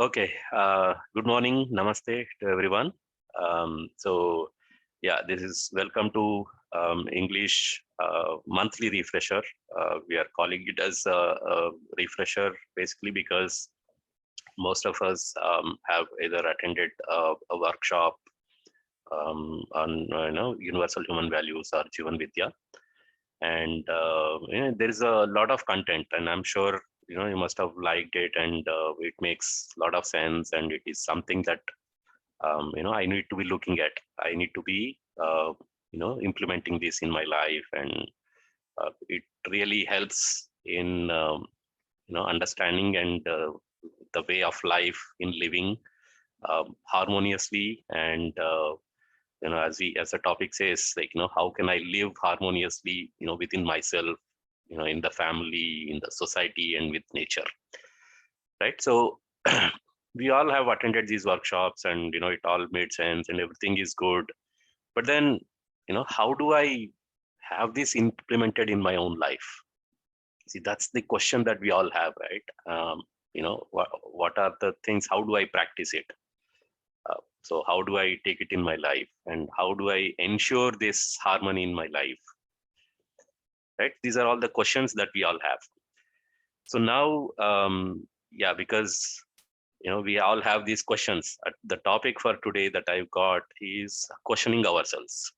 Okay. Good morning. Namaste to everyone. Yeah, this is welcome to English monthly refresher. We are calling it as a refresher basically because most of us have either attended a workshop on universal human values or Jivan Vidya, and there is a lot of content, and I'm sure you must have liked it, and it makes a lot of sense, and it is something that I need to be looking at. I need to be implementing this in my life, and it really helps in understanding and the way of life in living harmoniously, and as the topic says, like how can I live harmoniously within myself, in the family, in the society, and with nature, right? So we all have attended these workshops, and it all made sense and everything is good, but then how do I have this implemented in my own life? See, that's the question that we all have, right? What are the things? How do I practice it? So how do I take it in my life, and how do I ensure this harmony in my life, right? These are all the questions that we all have. So now, yeah, because we all have these questions. The topic for today that I've got is questioning ourselves,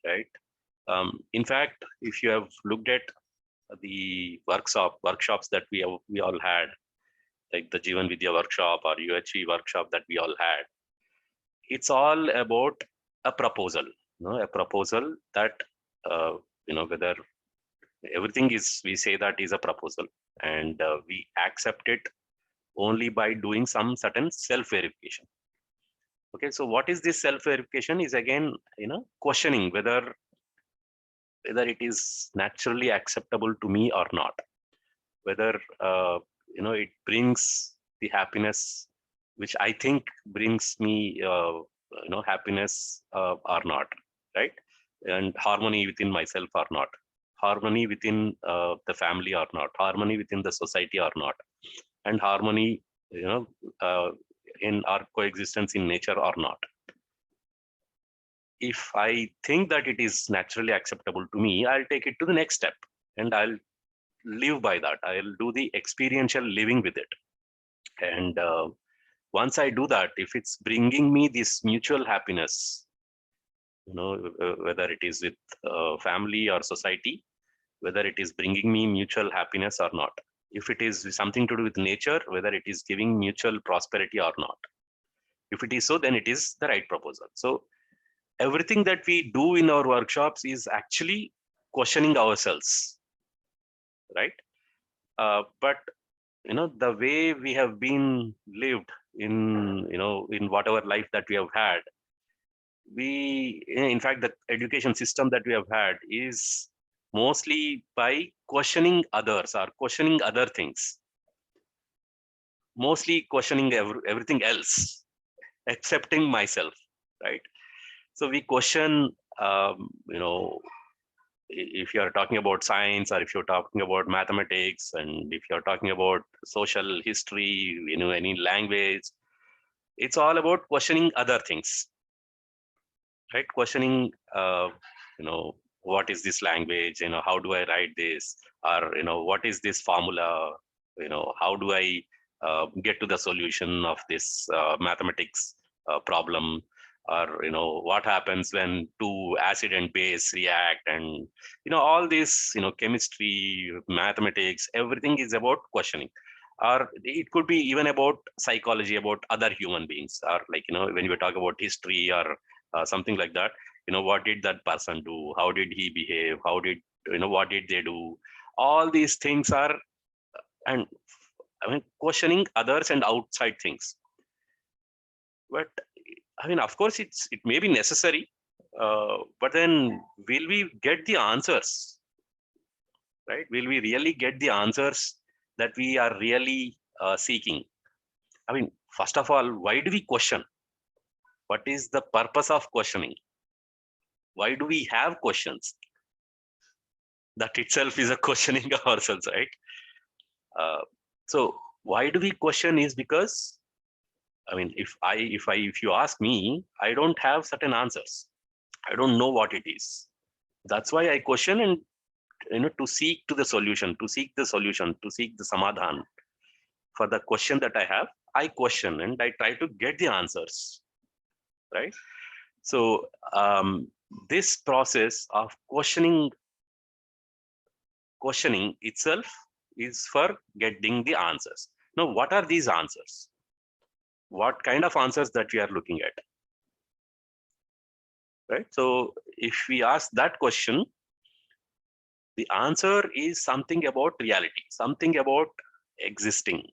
right? In fact, if you have looked at the workshops that we all had, like the Jivan Vidya workshop or UHV workshop that we all had, it's all about a proposal, a proposal that whether everything is, we say that is a proposal, and we accept it only by doing some certain self verification. Okay, so what is this self verification? Is again questioning whether it is naturally acceptable to me or not, whether it brings the happiness which I think brings me happiness or not, right? And harmony within myself or not, harmony within the family or not, harmony within the society or not, and harmony you know uh, in our coexistence in nature or not. If I think that it is naturally acceptable to me, I'll take it to the next step, and I'll live by that. I'll do the experiential living with it. And once I do that, if it's bringing me this mutual happiness, whether it is with family or society, whether it is bringing me mutual happiness or not, if it is something to do with nature, whether it is giving mutual prosperity or not, if it is so, then it is the right proposal. So everything that we do in our workshops is actually questioning ourselves, right? But the way we have been lived in whatever life that we have had, we in fact the education system that we have had is mostly by questioning others or questioning other things, mostly questioning everything else, accepting myself, right? So we question, if you're talking about science, or if you're talking about mathematics, and if you're talking about social history, any language, it's all about questioning other things, right? Questioning, what is this language, how do I write this, or what is this formula, how do I get to the solution of this mathematics problem, or what happens when two acid and base react, and all this, chemistry, mathematics, everything is about questioning. Or it could be even about psychology, about other human beings, or like when you talk about history or something like that, what did that person do, how did he behave, how did what did they do, all these things are, and I mean questioning others and outside things. But I mean, of course, it may be necessary, but then will we get the answers, right? Will we really get the answers that we are really seeking? I mean, first of all, why do we question? What is the purpose of questioning? Why do we have questions? That itself is a questioning ourselves, right? Uh, so Why do we question is because, I mean, if you ask me, I don't have certain answers. I don't know what it is. That's why I question, and to seek to the solution, to seek the solution, to seek the samadhan for the question that I have. I question and I try to get the answers, right? So this process of questioning itself is for getting the answers. Now, what are these answers? What kind of answers that we are looking at, right? So if we ask that question, the answer is something about reality, something about existing,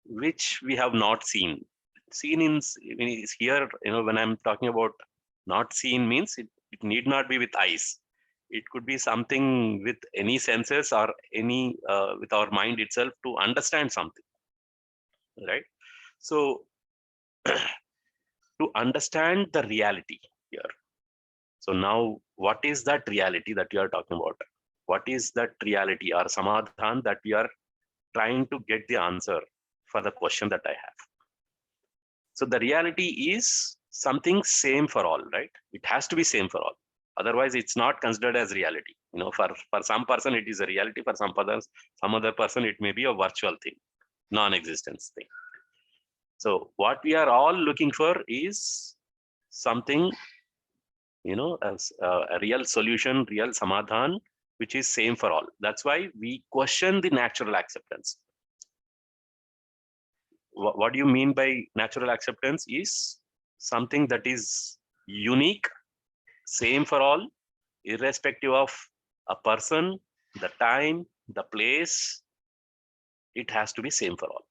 which we have not seen. Seen is here, when I'm talking about not seen means it need not be with eyes. It could be something with any senses or any with our mind itself to understand something, right? So to understand the reality here. So now, what is that reality that you are talking about? What is that reality or samadhan that we are trying to get the answer for the question that I have? So the reality is something same for all, right? It has to be same for all. Otherwise, it's not considered as reality. For some person, it is a reality. For some other person, it may be a virtual thing, non-existence thing. So what we are all looking for is something, as a real solution, real samadhan, which is same for all. That's why we question the natural acceptance. What do you mean by natural acceptance? Is something that is unique, same for all, irrespective of a person, the time, the place. It has to be same for all.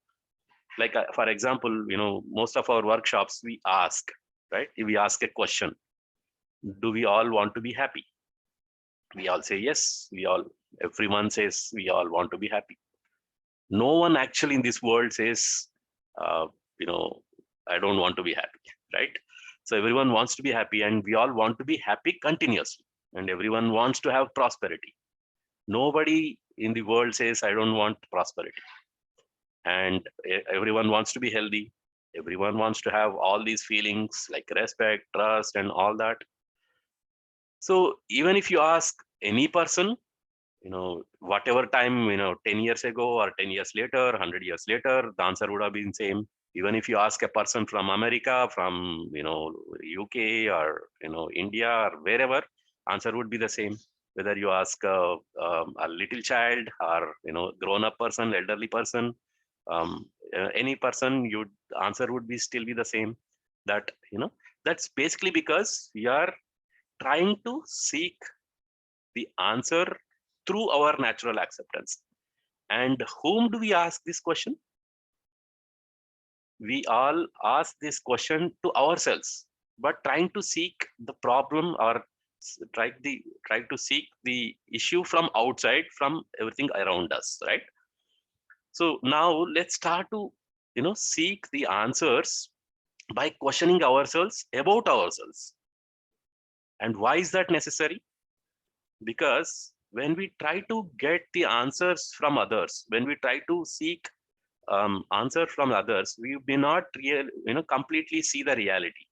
Like for example, most of our workshops, we ask, right? We ask a question: do we all want to be happy? We all say yes. Everyone says we all want to be happy. No one actually in this world says, uh, I don't want to be happy, right? So everyone wants to be happy, and we all want to be happy continuously, and everyone wants to have prosperity. Nobody in the world says, I don't want prosperity. And everyone wants to be healthy. Everyone wants to have all these feelings like respect, trust, and all that. So even if you ask any person, whatever time, 10 years ago or 10 years later, 100 years later, the answer would have been same. Even if you ask a person from America, from, UK or, India or wherever, answer would be the same. Whether you ask a little child or, grown up person, elderly person, any person, answer would be still be the same. That, that's basically because we are trying to seek the answer through our natural acceptance. And whom do we ask this question? We all ask this question to ourselves, but trying to seek the problem or try to seek the issue from outside, from everything around us, right? So now let's start to seek the answers by questioning ourselves about ourselves. And why is that necessary? Because when we try to get the answers from others, when we try to seek answer from others, we may not completely see the reality.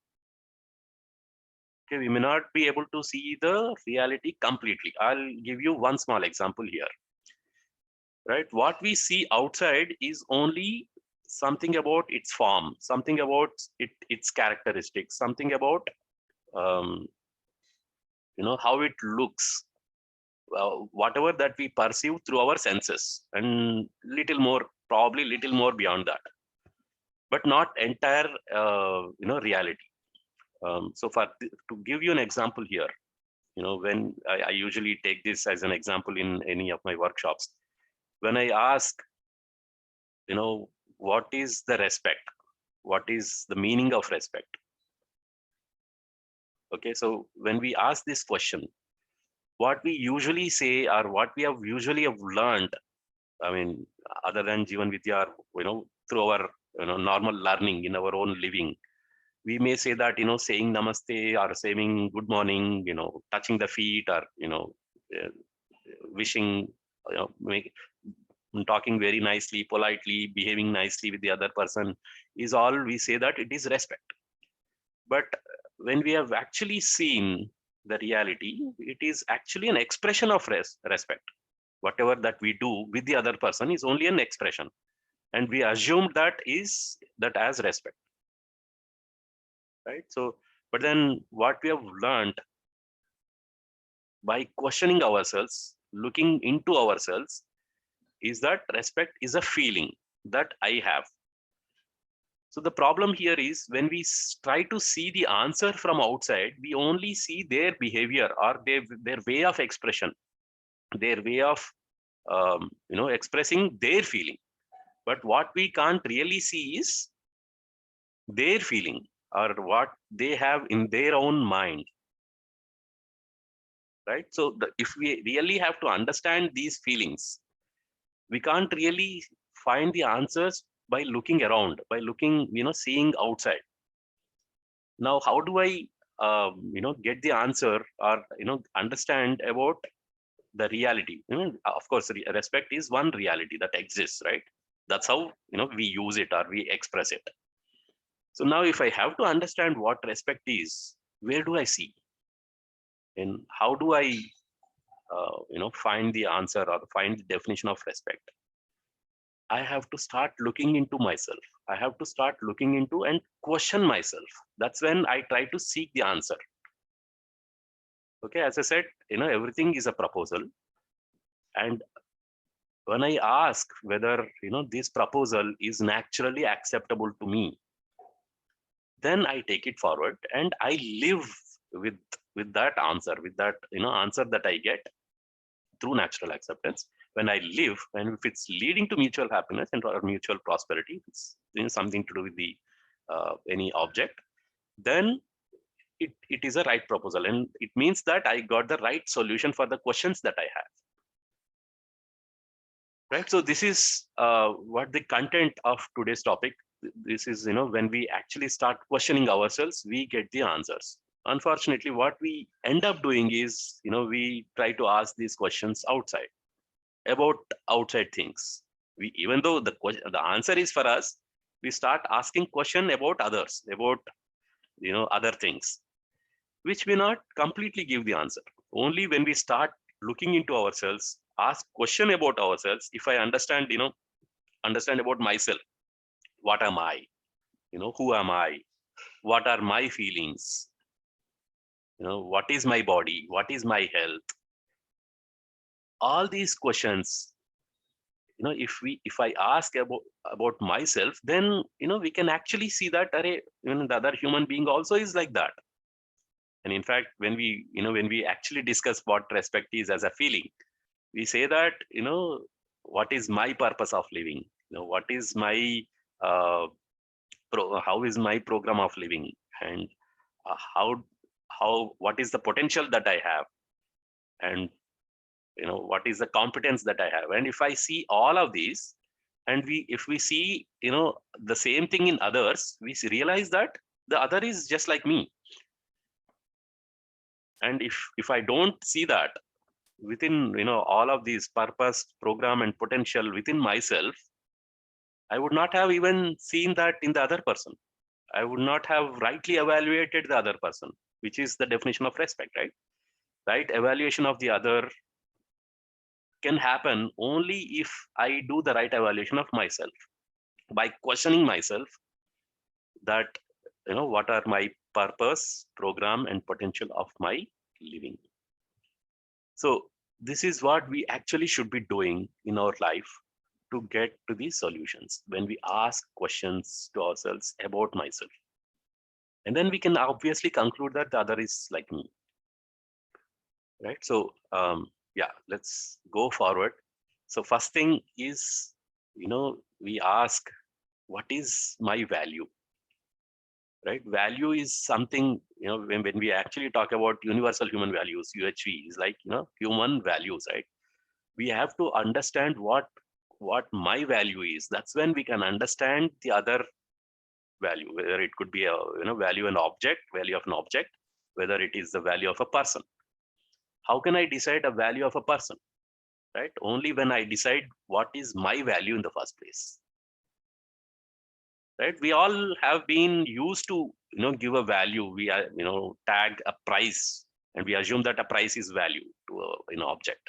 Okay, we may not be able to see the reality completely. I'll give you one small example here. Right, what we see outside is only something about its form, something about its characteristics, something about how it looks. Whatever that we perceive through our senses, and probably little more beyond that, but not entire reality. So to give you an example here, when I usually take this as an example in any of my workshops, when I ask, what is the respect, what is the meaning of respect? Okay, so when we ask this question, what we usually say, or what we have usually have learned, I mean, other than Jivan Vidya, through our normal learning in our own living, we may say that saying namaste or saying good morning, touching the feet, or uh, wishing, talking very nicely, politely, behaving nicely with the other person is all we say that it is respect. But when we have actually seen the reality, it is actually an expression of respect. Whatever that we do with the other person is only an expression. And we assumed that is that as respect, right? So, but then what we have learned by questioning ourselves, looking into ourselves, is that respect is a feeling that I have. So the problem here is when we try to see the answer from outside, we only see their behavior or their way of expression, their way of expressing their feeling. But what we can't really see is their feeling or what they have in their own mind, right? So if we really have to understand these feelings, we can't really find the answers by looking around, by looking, seeing outside. Now, how do I, get the answer or, understand about the reality? Of course, respect is one reality that exists, right? That's how, we use it or we express it. So now if I have to understand what respect is, where do I see? And how do I, find the answer or find the definition of respect? I have to start looking into myself. I have to start looking into and question myself. That's when I try to seek the answer. Okay, as I said, everything is a proposal. And when I ask whether, this proposal is naturally acceptable to me, then I take it forward and I live with that answer, with that, answer that I get through natural acceptance. When I live, and if it's leading to mutual happiness and or mutual prosperity, it's something to do with the any object, then it is a right proposal, and it means that I got the right solution for the questions that I have. Right. So this is what the content of today's topic. This is, when we actually start questioning ourselves, we get the answers. Unfortunately, what we end up doing is, we try to ask these questions outside, about outside things. We, even though the answer is for us, we start asking question about others, about, other things, which may not completely give the answer. Only when we start looking into ourselves, ask question about ourselves, if I understand, understand about myself, what am I, who am I, what are my feelings, what is my body, what is my health, all these questions, if I ask about myself, then, we can actually see that even the other human being also is like that. And in fact, when we actually discuss what respect is as a feeling, we say that, what is my purpose of living, what is my how is my program of living, and how what is the potential that I have, and what is the competence that I have. And if I see all of these, and if we see, the same thing in others, we realize that the other is just like me. And if I don't see that within, all of these purpose, program, and potential within myself, I would not have even seen that in the other person. I would not have rightly evaluated the other person, which is the definition of respect, right? Right evaluation of the other can happen only if I do the right evaluation of myself, by questioning myself that, what are my purpose, program, and potential of my living. So this is what we actually should be doing in our life to get to these solutions, when we ask questions to ourselves about myself. And then we can obviously conclude that the other is like me, right? So yeah, let's go forward. So first thing is, we ask, what is my value, right? Value is something, when we actually talk about universal human values, UHV is like, human values, right? We have to understand what my value is. That's when we can understand the other value, whether it could be a, value an object, value of an object, whether it is the value of a person. How can I decide a value of a person, right? Only when I decide what is my value in the first place, right? We all have been used to, give a value. We are, tag a price, and we assume that a price is value to a, object.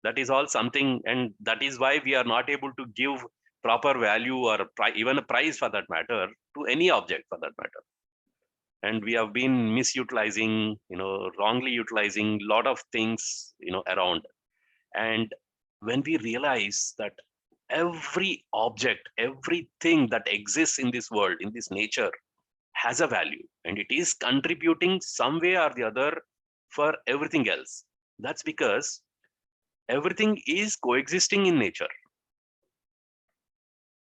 That is all something, and that is why we are not able to give proper value or even a price for that matter to any object for that matter. And we have been misutilizing, wrongly utilizing a lot of things, around. And when we realize that every object, everything that exists in this world, in this nature, has a value, and it is contributing some way or the other for everything else, that's because everything is coexisting in nature.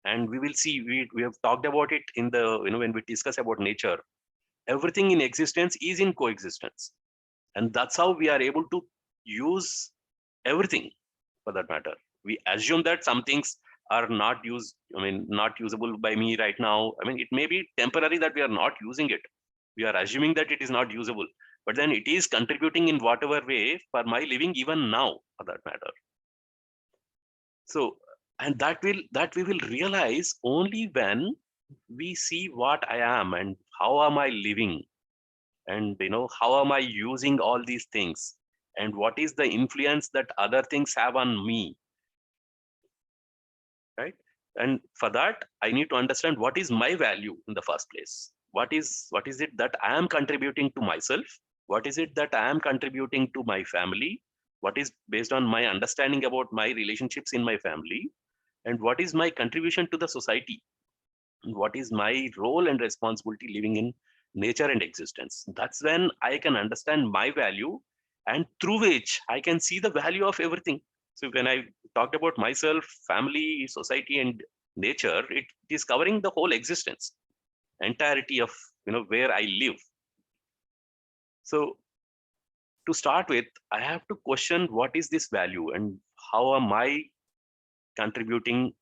And we will see, we have talked about it in the, when we discuss about nature, everything in existence is in coexistence. And that's how we are able to use everything for that matter. We assume that some things are not used, not usable by me right now. It may be temporary that we are not using it. We are assuming that it is not usable, but then it is contributing in whatever way for my living even now for that matter. So, and that we will realize only when we see what I am and how am I living, and how am I using all these things, and what is the influence that other things have on me, right? And for that, I need to understand what is my value in the first place. What is it that I am contributing to myself? What is it that I am contributing to my family? What is based on my understanding about my relationships in my family? And what is my contribution to the society? And what is my role and responsibility living in nature and existence? That's when I can understand my value, and through which I can see the value of everything. So when I talked about myself, family, society, and nature, it is covering the whole existence, entirety of where I live. So to start with, I have to question what is this value, and how am I contributing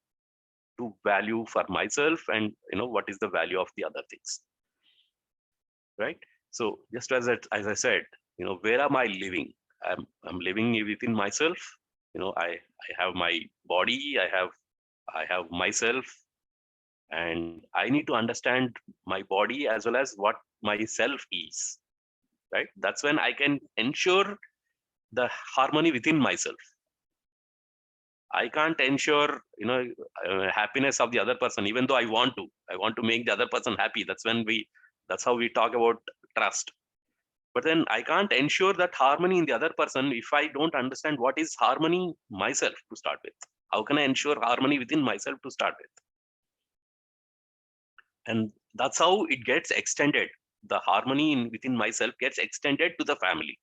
to value for myself, and what is the value of the other things, right? So just as I said, where am I living? I'm living within myself. I have my body, I have myself, and I need to understand my body as well as what myself is, right? That's when I can ensure the harmony within myself. I can't ensure, happiness of the other person, even though I want to make the other person happy. That's how we talk about trust. But then I can't ensure that harmony in the other person if I don't understand what is harmony myself to start with. How can I ensure harmony within myself to start with? And that's how it gets extended. The harmony within myself gets extended to the family,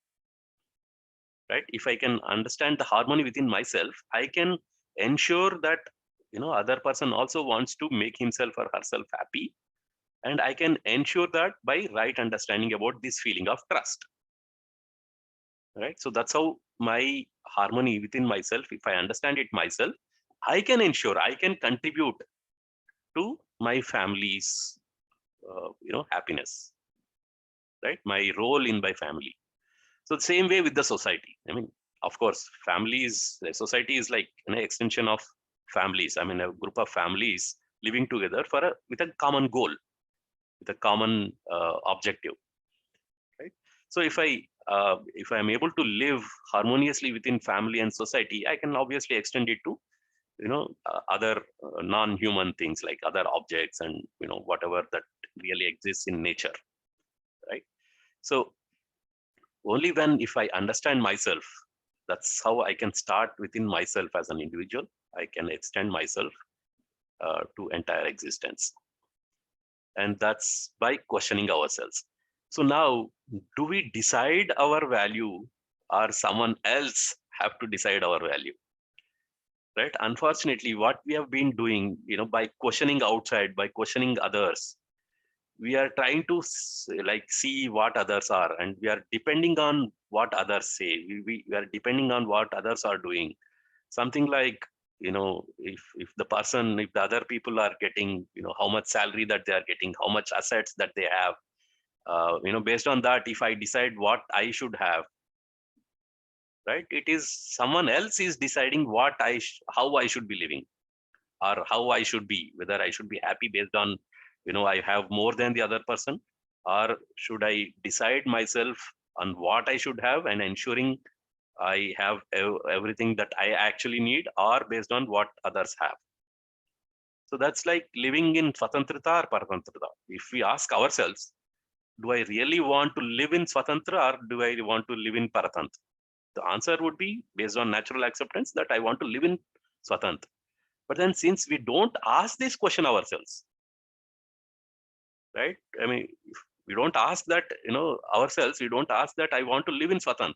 right? If I can understand the harmony within myself, I can ensure that other person also wants to make himself or herself happy, and I can ensure that by right understanding about this feeling of trust, right? So that's how my harmony within myself, if I understand it myself, I can ensure, I can contribute to my family's happiness, right? My role in my family. So the same way with the society. Of course, society is like an extension of families. A group of families living together with a common goal, with a common objective, right? So if I am able to live harmoniously within family and society, I can obviously extend it to other non-human things like other objects, and whatever that really exists in nature, right? So only when, if I understand myself, that's how I can start within myself as an individual. I can extend myself to entire existence, and that's by questioning ourselves. So now, do we decide our value, or someone else have to decide our value, right? Unfortunately, what we have been doing, by questioning outside, by questioning others, we are trying to see what others are, and we are depending on what others say. We are depending on what others are doing. Something like, if the other people are getting, how much salary that they are getting, how much assets that they have, based on that, if I decide what I should have, right? It is someone else is deciding what how I should be living, or how I should be, whether I should be happy based on, I have more than the other person, or should I decide myself on what I should have and ensuring I have everything that I actually need, or based on what others have. So that's like living in Swatantrata or Paratantrata. If we ask ourselves, do I really want to live in Swatantra or do I want to live in Paratantra? The answer would be based on natural acceptance that I want to live in Swatantra. But then since we don't ask this question ourselves, right? I mean, if we don't ask that, ourselves, we don't ask that I want to live in Swatantra.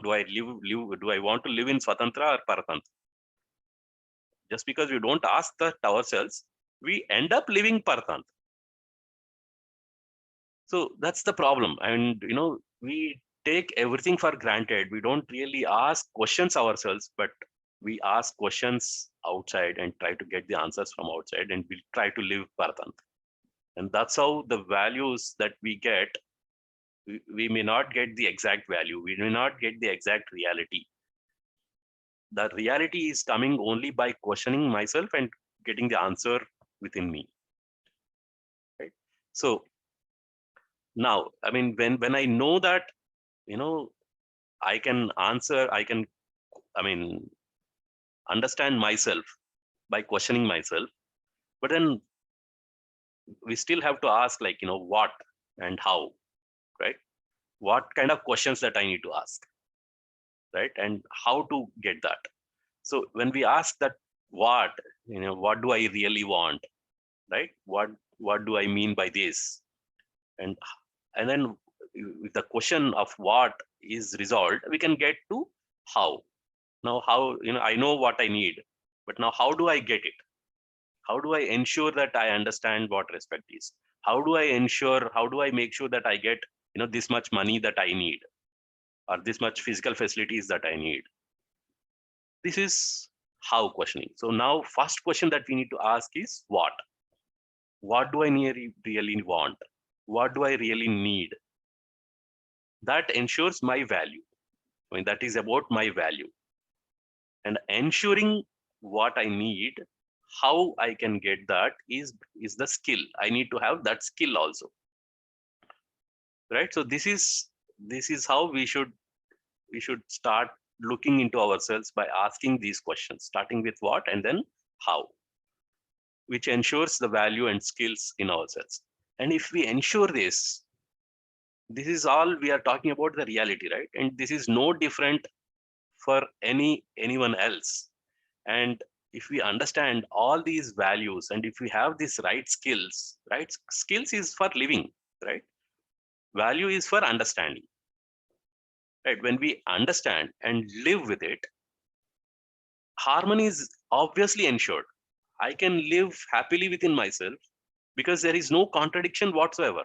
Do I want to live in Swatantra or Paratantra? Just because we don't ask that ourselves, we end up living Paratantra. So that's the problem. And, we take everything for granted. We don't really ask questions ourselves, but we ask questions outside and try to get the answers from outside, and we try to live Paratantra. And that's how the values that we get, we may not get the exact value. We may not get the exact reality. The reality is coming only by questioning myself and getting the answer within me. Right? So now, I mean, when I know that, I can answer, I mean, understand myself by questioning myself, but then we still have to ask, like, what and how, right? What kind of questions that I need to ask, right? And how to get that. So when we ask that what, what do I really want, right? What do I mean by this? And then if the question of what is resolved, we can get to how. Now how, I know what I need, but now how do I get it? How do I ensure that I understand what respect is? How do I make sure that I get, this much money that I need, or this much physical facilities that I need? This is how questioning. So now first question that we need to ask is what? What do I really want? What do I really need? That ensures my value. I mean, that is about my value. And ensuring what I need, how I can get that is the skill. I need to have that skill also. Right? So this is how we should start looking into ourselves, by asking these questions, starting with what and then how, which ensures the value and skills in ourselves. And if we ensure this is all we are talking about, the reality, right? And this is no different for anyone else. And if we understand all these values, and if we have these right skills, right? Skills is for living, right? Value is for understanding, right? When we understand and live with it, harmony is obviously ensured. I can live happily within myself because there is no contradiction whatsoever.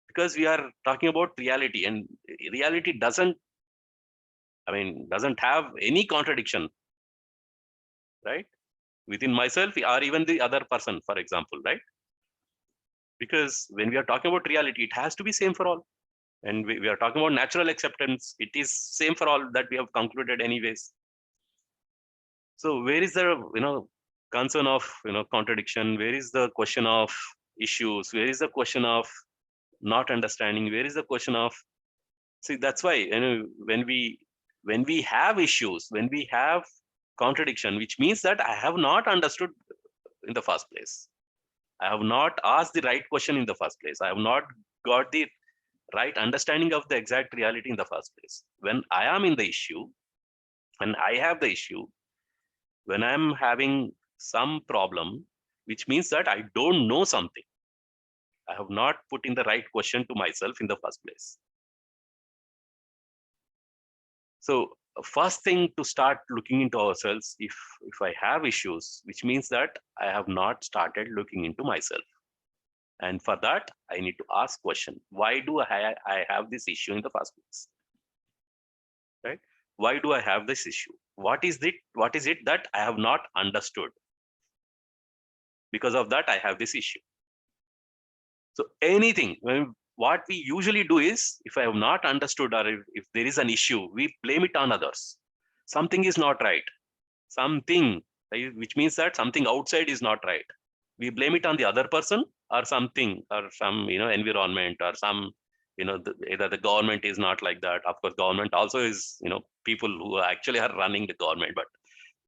Because we are talking about reality, and reality doesn't have any contradiction, right? Within myself or even the other person, for example, right? Because when we are talking about reality, it has to be same for all. And we are talking about natural acceptance, it is same for all, that we have concluded anyways. So where is the concern of contradiction? Where is the question of issues? Where is the question of not understanding? Where is the question of, see, that's why when we have issues, when we have contradiction, which means that I have not understood in the first place. I have not asked the right question in the first place. I have not got the right understanding of the exact reality in the first place. When I am in the issue, when I have the issue, when I'm having some problem, which means that I don't know something. I have not put in the right question to myself in the first place. So first thing to start looking into ourselves, if I have issues, which means that I have not started looking into myself. And for that, I need to ask question, why do I have this issue in the first place? Right? Why do I have this issue? What is it that I have not understood? Because of that, I have this issue. So anything, what we usually do is, if I have not understood or if there is an issue, we blame it on others. Something is not right. Something, which means that something outside is not right. We blame it on the other person or something or some, environment or some, either the government is not like that. Of course, government also is, people who actually are running the government, but,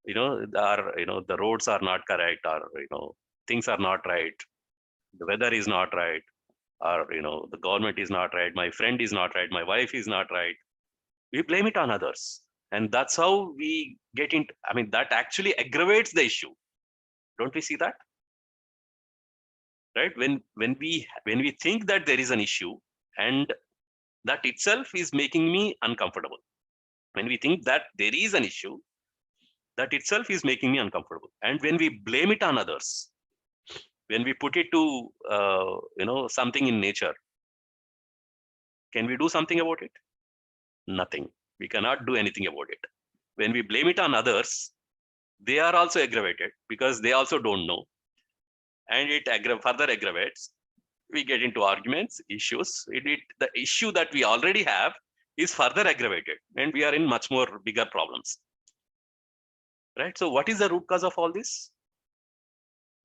the roads are not correct, or, things are not right. The weather is not right, or, the government is not right. My friend is not right. My wife is not right. We blame it on others. And that's how we get into, that actually aggravates the issue. Don't we see that? Right? When we think that there is an issue, and that itself is making me uncomfortable. When we think that there is an issue, that itself is making me uncomfortable. And when we blame it on others, when we put it to, something in nature, can we do something about it? Nothing. We cannot do anything about it. When we blame it on others, they are also aggravated because they also don't know. And it further aggravates. We get into arguments, issues. The issue that we already have is further aggravated, and we are in much more bigger problems. Right? So what is the root cause of all this?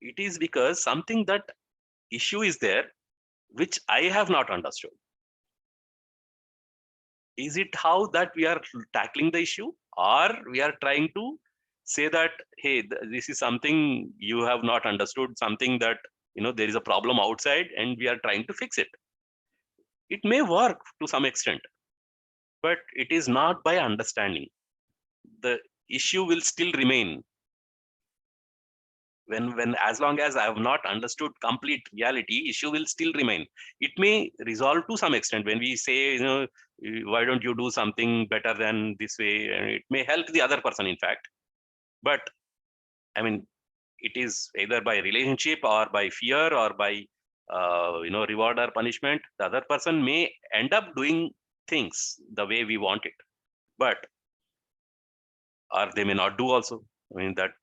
It is because something, that issue is there, which I have not understood. Is it how that we are tackling the issue, or we are trying to say that, hey, this is something you have not understood, something that, there is a problem outside and we are trying to fix it. It may work to some extent, but it is not by understanding. The issue will still remain. When as long as I have not understood complete reality, issue will still remain. It may resolve to some extent when we say, why don't you do something better than this way? And it may help the other person, in fact. But it is either by relationship or by fear or by, reward or punishment. The other person may end up doing things the way we want it, but, or they may not do also. That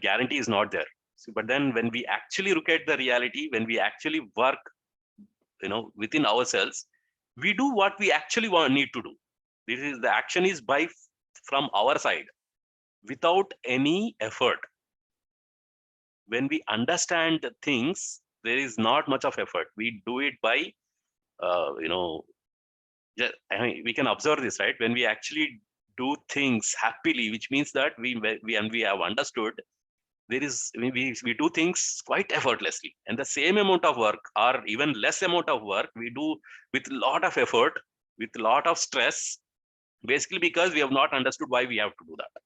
guarantee is not there. But then when we actually look at the reality, when we actually work, within ourselves, we do what we actually need to do. The action is from our side, without any effort. When we understand things, there is not much of effort. We do it by, we can observe this, right? When we actually do things happily, which means that we have understood, we do things quite effortlessly, and the same amount of work or even less amount of work we do with a lot of effort, with a lot of stress, basically because we have not understood why we have to do that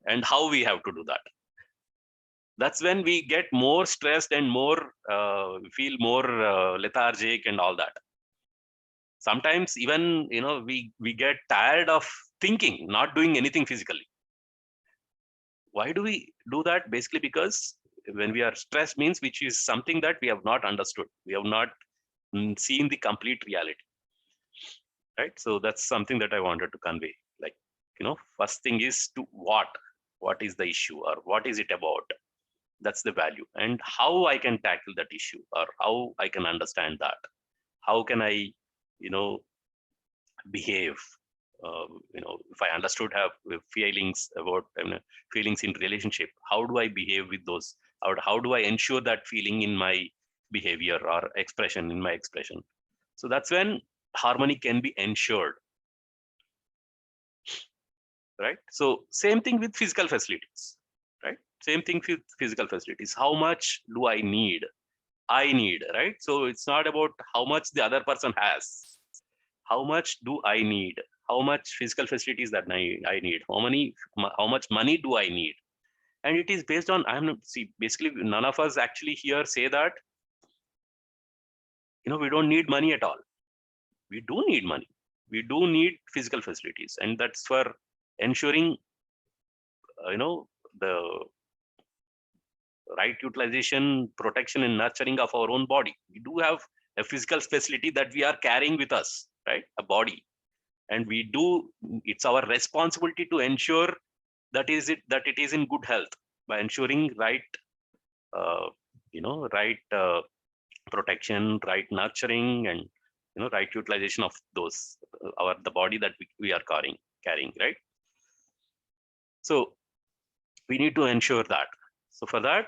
and how we have to do that. That's when we get more stressed and more feel more lethargic and all that. Sometimes even, we get tired of thinking, not doing anything physically. Why do we do that? Basically because when we are stressed means, which is something that we have not understood. We have not seen the complete reality. Right? So that's something that I wanted to convey. Like, first thing is to what is the issue, or what is it about? That's the value. And how I can tackle that issue, or how I can understand that. How can I, behave? If I understood have feelings about feelings in relationship, how do I behave with those? How do I ensure that feeling in my behavior or expression in my expression? So that's when harmony can be ensured. Right? So same thing with physical facilities. Right? Same thing with physical facilities. How much do I need? Right? So it's not about how much the other person has. How much do I need? How much physical facilities that I need? How much money do I need? And it is based on, basically none of us actually here say that, we don't need money at all. We do need money. We do need physical facilities. And that's for ensuring, the right utilization, protection, and nurturing of our own body. We do have a physical facility that we are carrying with us, right? A body. And it's our responsibility to ensure that it is in good health by ensuring right protection, right nurturing, and right utilization of those the body that we are carrying, right? So we need to ensure that. So for that,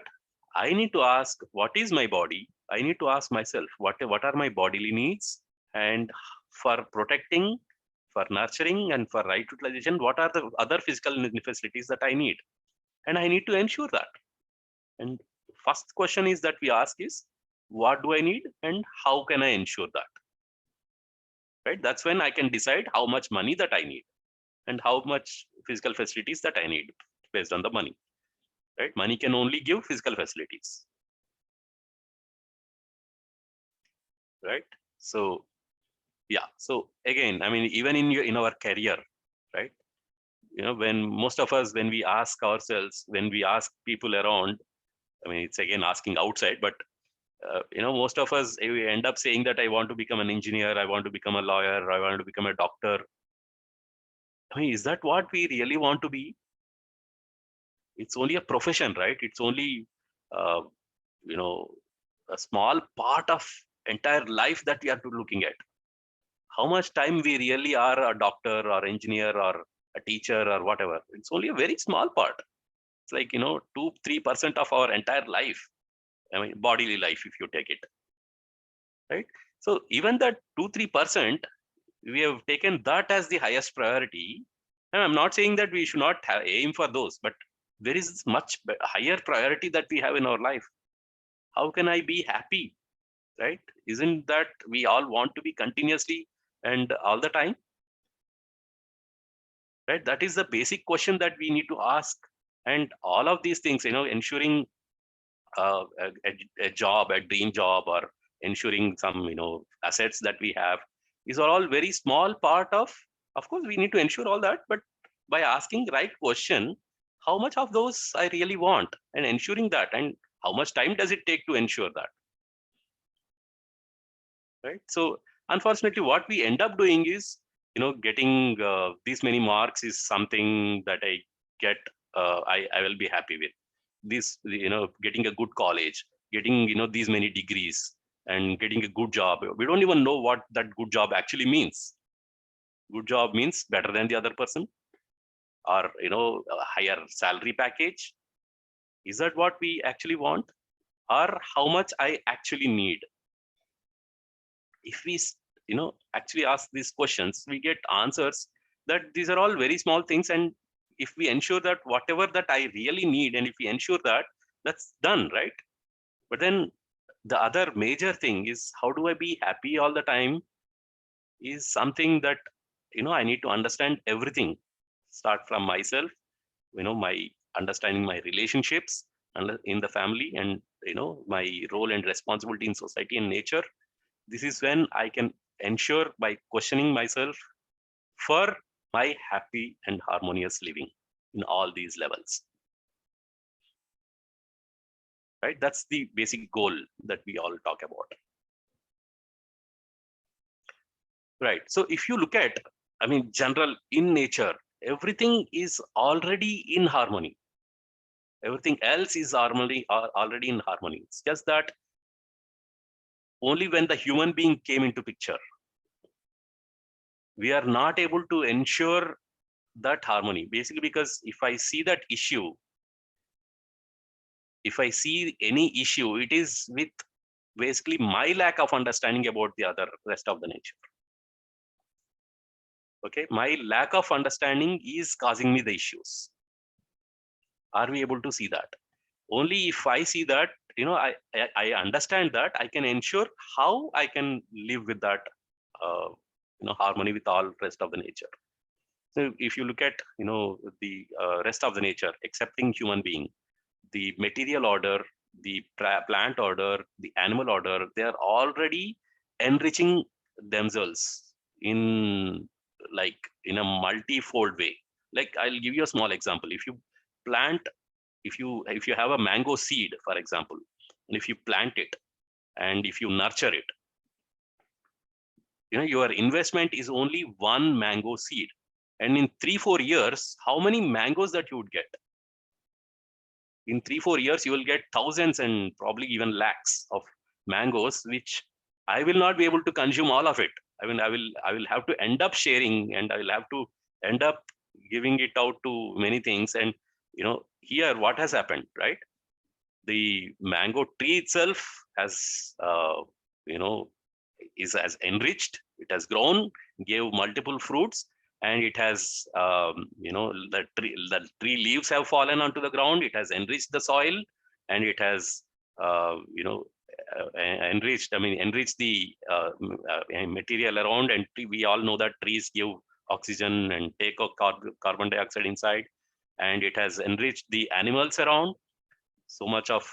I need to ask, what is my body? I need to ask myself, what are my bodily needs? And for protecting, for nurturing, and for right utilization, what are the other physical facilities that I need? And I need to ensure that. And first question is that we ask is, what do I need and how can I ensure that? Right? That's when I can decide how much money that I need and how much physical facilities that I need based on the money. Right? Money can only give physical facilities. Right? So yeah. So again, I mean, even in our career, right? When most of us, when we ask ourselves, when we ask people around, I mean, it's again asking outside, but most of us, we end up saying that I want to become an engineer, I want to become a lawyer, I want to become a doctor. I mean, is that what we really want to be? It's only a profession, right? It's only, uh, you know, a small part of entire life that we are looking at. How much time we really are a doctor or engineer or a teacher or whatever? It's only a very small part. It's like 2-3% of our entire life. I mean, bodily life, if you take it, right? So even that 2-3%, we have taken that as the highest priority. And I'm not saying that we should not aim for those, but there is much higher priority that we have in our life. How can I be happy, right? Isn't that we all want to be continuously and all the time, right? That is the basic question that we need to ask. And all of these things, ensuring a job, a dream job, or ensuring some assets that we have, these are all very small part of course we need to ensure all that, but by asking right question, how much of those I really want, and ensuring that, and how much time does it take to ensure that, right? So unfortunately what we end up doing is getting these many marks is something that I get, I will be happy with this, getting a good college, getting these many degrees, and getting a good job. We don't even know what that good job actually means. Good job means better than the other person, or a higher salary package. Is that what we actually want, or how much I actually need? If we actually ask these questions, we get answers that these are all very small things. And if we ensure that whatever that I really need, and if we ensure that, that's done, right? But then the other major thing is, how do I be happy all the time, is something that I need to understand everything. Start from myself, my understanding my relationships and in the family, and my role and responsibility in society and nature. This is when I can ensure by questioning myself for my happy and harmonious living in all these levels. Right? That's the basic goal that we all talk about. Right. So if you look at, I mean, general in nature, everything is already in harmony. Everything else is already in harmony. It's just that only when the human being came into picture, we are not able to ensure that harmony. Basically, because if I see that issue, if I see any issue, it is with basically my lack of understanding about the other rest of the nature. Okay, my lack of understanding is causing me the issues. Are we able to see that? Only if I see that, I understand that, I can ensure how I can live with that, harmony with all rest of the nature. So if you look at, the rest of the nature, excepting human being, the material order, the plant order, the animal order, they are already enriching themselves in a multi-fold way. Like, I'll give you a small example. If you plant, if you have a mango seed, for example, and if you plant it and if you nurture it, your investment is only one mango seed. And in 3-4 years, how many mangoes that you would get? In 3-4 years, you will get thousands and probably even lakhs of mangoes, which I will not be able to consume all of it. I mean, I will have to end up sharing, and I will have to end up giving it out to many things. And here what has happened, right? The mango tree itself has, is as enriched. It has grown, gave multiple fruits, and it has, the tree leaves have fallen onto the ground. It has enriched the soil, and it has, enriched the material around. And we all know that trees give oxygen and take a carbon dioxide inside, and it has enriched the animals around so much of,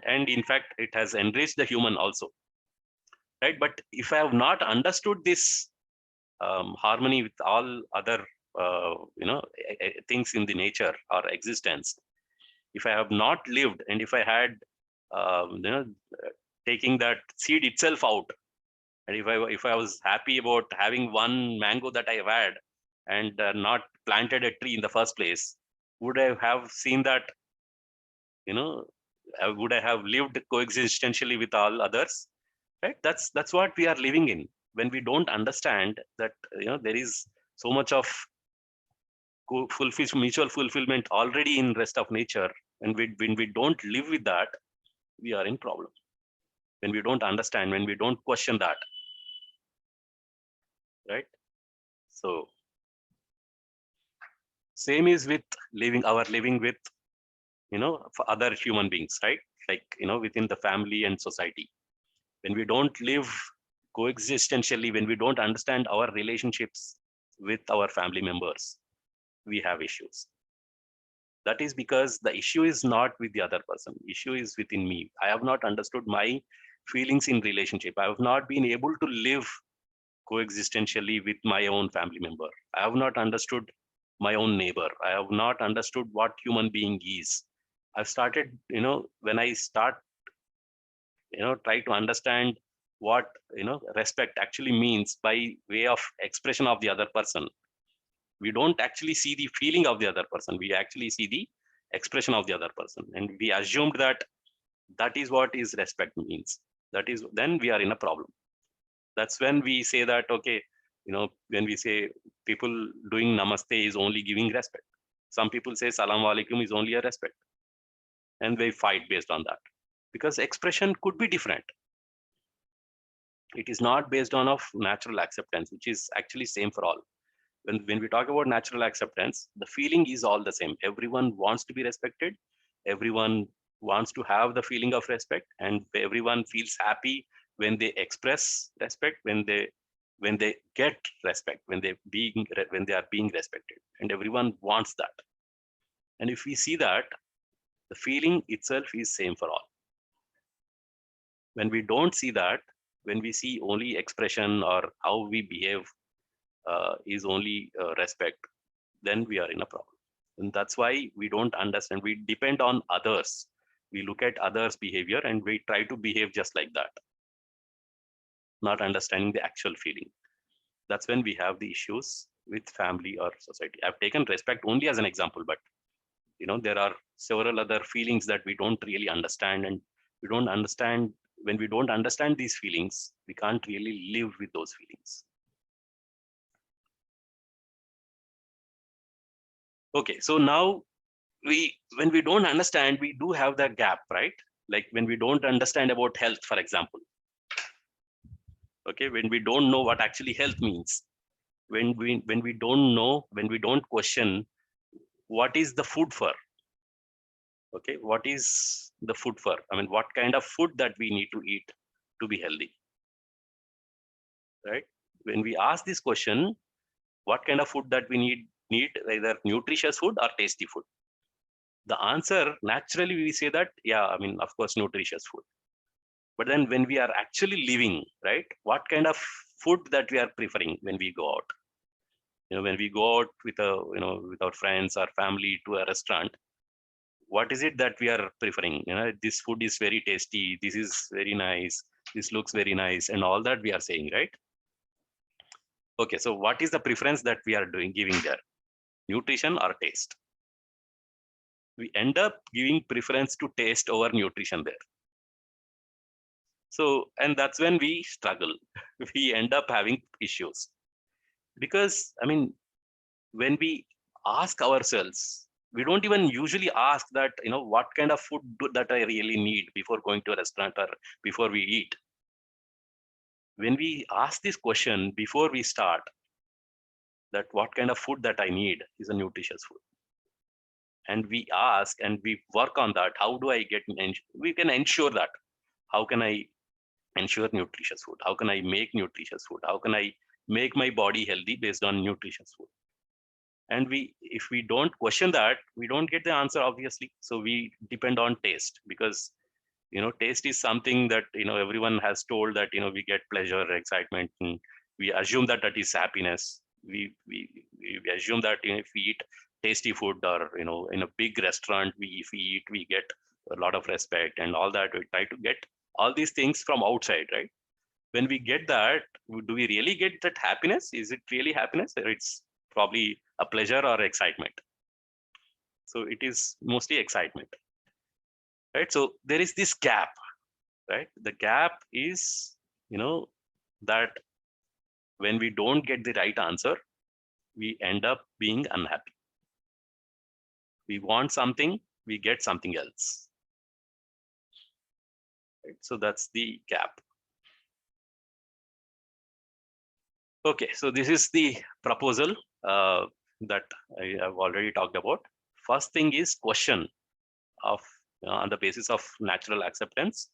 and in fact it has enriched the human also, right? But if I have not understood this harmony with all other things in the nature or existence, if I have not lived, and if I had taking that seed itself out, and if I was happy about having one mango that I have had, and not planted a tree in the first place, would I have seen that, would I have lived coexistentially with all others, right? That's what we are living in when we don't understand that, there is so much of mutual fulfillment already in rest of nature. And when we don't live with that, we are in problem. When we don't understand, when we don't question that, right? So same is with living with, for other human beings, right? Like, within the family and society. When we don't live coexistentially, when we don't understand our relationships with our family members, we have issues. That is because the issue is not with the other person. Issue is within me. I have not understood my feelings in relationship. I have not been able to live coexistentially with my own family member. I have not understood my own neighbor. I have not understood what human being is. I've started, when I start, try to understand what, respect actually means by way of expression of the other person. We don't actually see the feeling of the other person. We actually see the expression of the other person. And we assumed that that is what is respect means. That is, then we are in a problem. That's when we say that, okay, when we say people doing namaste is only giving respect. Some people say salam alaikum is only a respect. And they fight based on that. Because expression could be different. It is not based on of natural acceptance, which is actually same for all. When we talk about natural acceptance, the feeling is all the same. Everyone wants to be respected. Everyone wants to have the feeling of respect, and everyone feels happy when they express respect, when they get respect, when they are being respected, and everyone wants that. And if we see that, the feeling itself is same for all. When we don't see that, when we see only expression or how we behave is only respect, then we are in a problem. And that's why we don't understand. We depend on others. We look at others' behavior and we try to behave just like that, not understanding the actual feeling. That's when we have the issues with family or society. I've taken respect only as an example, but there are several other feelings that we don't really understand, and we don't understand. When we don't understand these feelings, we can't really live with those feelings. Okay, so now when we don't understand, we do have that gap, right? Like when we don't understand about health, for example. Okay, when we don't know what actually health means, when we don't know, when we don't question what is the food for. Okay, what is the food for? I mean, what kind of food that we need to eat to be healthy, right? When we ask this question, what kind of food that we need either nutritious food or tasty food? The answer, naturally we say that, yeah, I mean, of course, nutritious food. But then when we are actually living, right, what kind of food that we are preferring when we go out? When we go out with with our friends or family to a restaurant, what is it that we are preferring? This food is very tasty, this is very nice, this looks very nice, and all that we are saying, right? Okay, so what is the preference that we are giving there? Nutrition or taste? We end up giving preference to taste over nutrition there. So, and that's when we struggle. We end up having issues because, I mean, when we ask ourselves, we don't even usually ask that, what kind of food that I really need before going to a restaurant or before we eat. When we ask this question before we start, that what kind of food that I need is a nutritious food. And we ask and we work on that. How do I we can ensure that? How can I ensure nutritious food? How can I make nutritious food? How can I make my body healthy based on nutritious food? And if we don't question that, we don't get the answer, obviously. So we depend on taste, because taste is something that everyone has told that we get pleasure, excitement, and we assume that that is happiness. We assume that if we eat tasty food, or in a big restaurant, if we eat, we get a lot of respect and all that. We try to get all these things from outside, right? When we get that, do we really get that happiness? Is it really happiness, or it's probably a pleasure or excitement? So it is mostly excitement, right? So there is this gap, right? The gap is, that when we don't get the right answer, we end up being unhappy. We want something, we get something else, right? So that's the gap. Okay, so this is the proposal that I have already talked about. First thing is question of, on the basis of natural acceptance,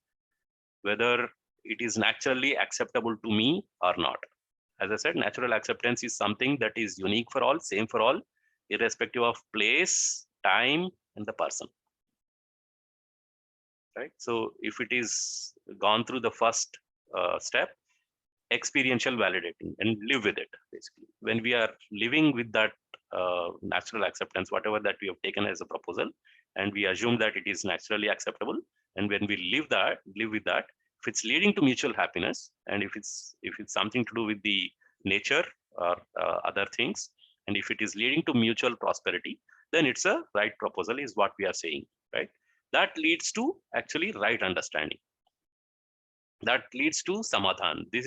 whether it is naturally acceptable to me or not. As I said, natural acceptance is something that is unique for all, same for all, irrespective of place, time, and the person. Right? So if it is gone through the first step, experiential validating, and live with it, basically. When we are living with that natural acceptance, whatever that we have taken as a proposal, and we assume that it is naturally acceptable, and when we live with that, if it's leading to mutual happiness, and if it's something to do with the nature or other things, and if it is leading to mutual prosperity, then it's a right proposal, is what we are saying, right? That leads to actually right understanding. That leads to samadhan. This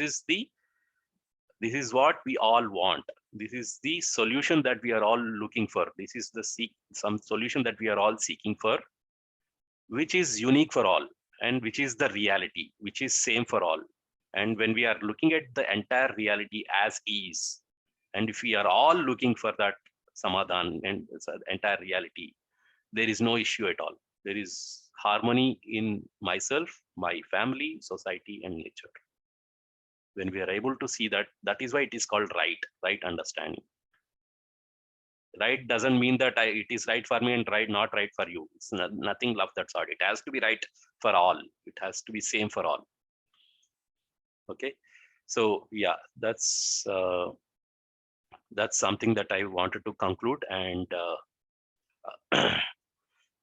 is what we all want. This is the solution that we are all looking for. This is some solution that we are all seeking for, which is unique for all, and which is the reality, which is same for all. And when we are looking at the entire reality as is, and if we are all looking for that samadhan and entire reality, there is no issue at all. There is harmony in myself, my family, society, and nature. When we are able to see that, that is why it is called right understanding. Right doesn't mean that it is right for me and not right for you. It's nothing of that sort. It has to be right for all. It has to be same for all. Okay, so yeah, that's something that I wanted to conclude, and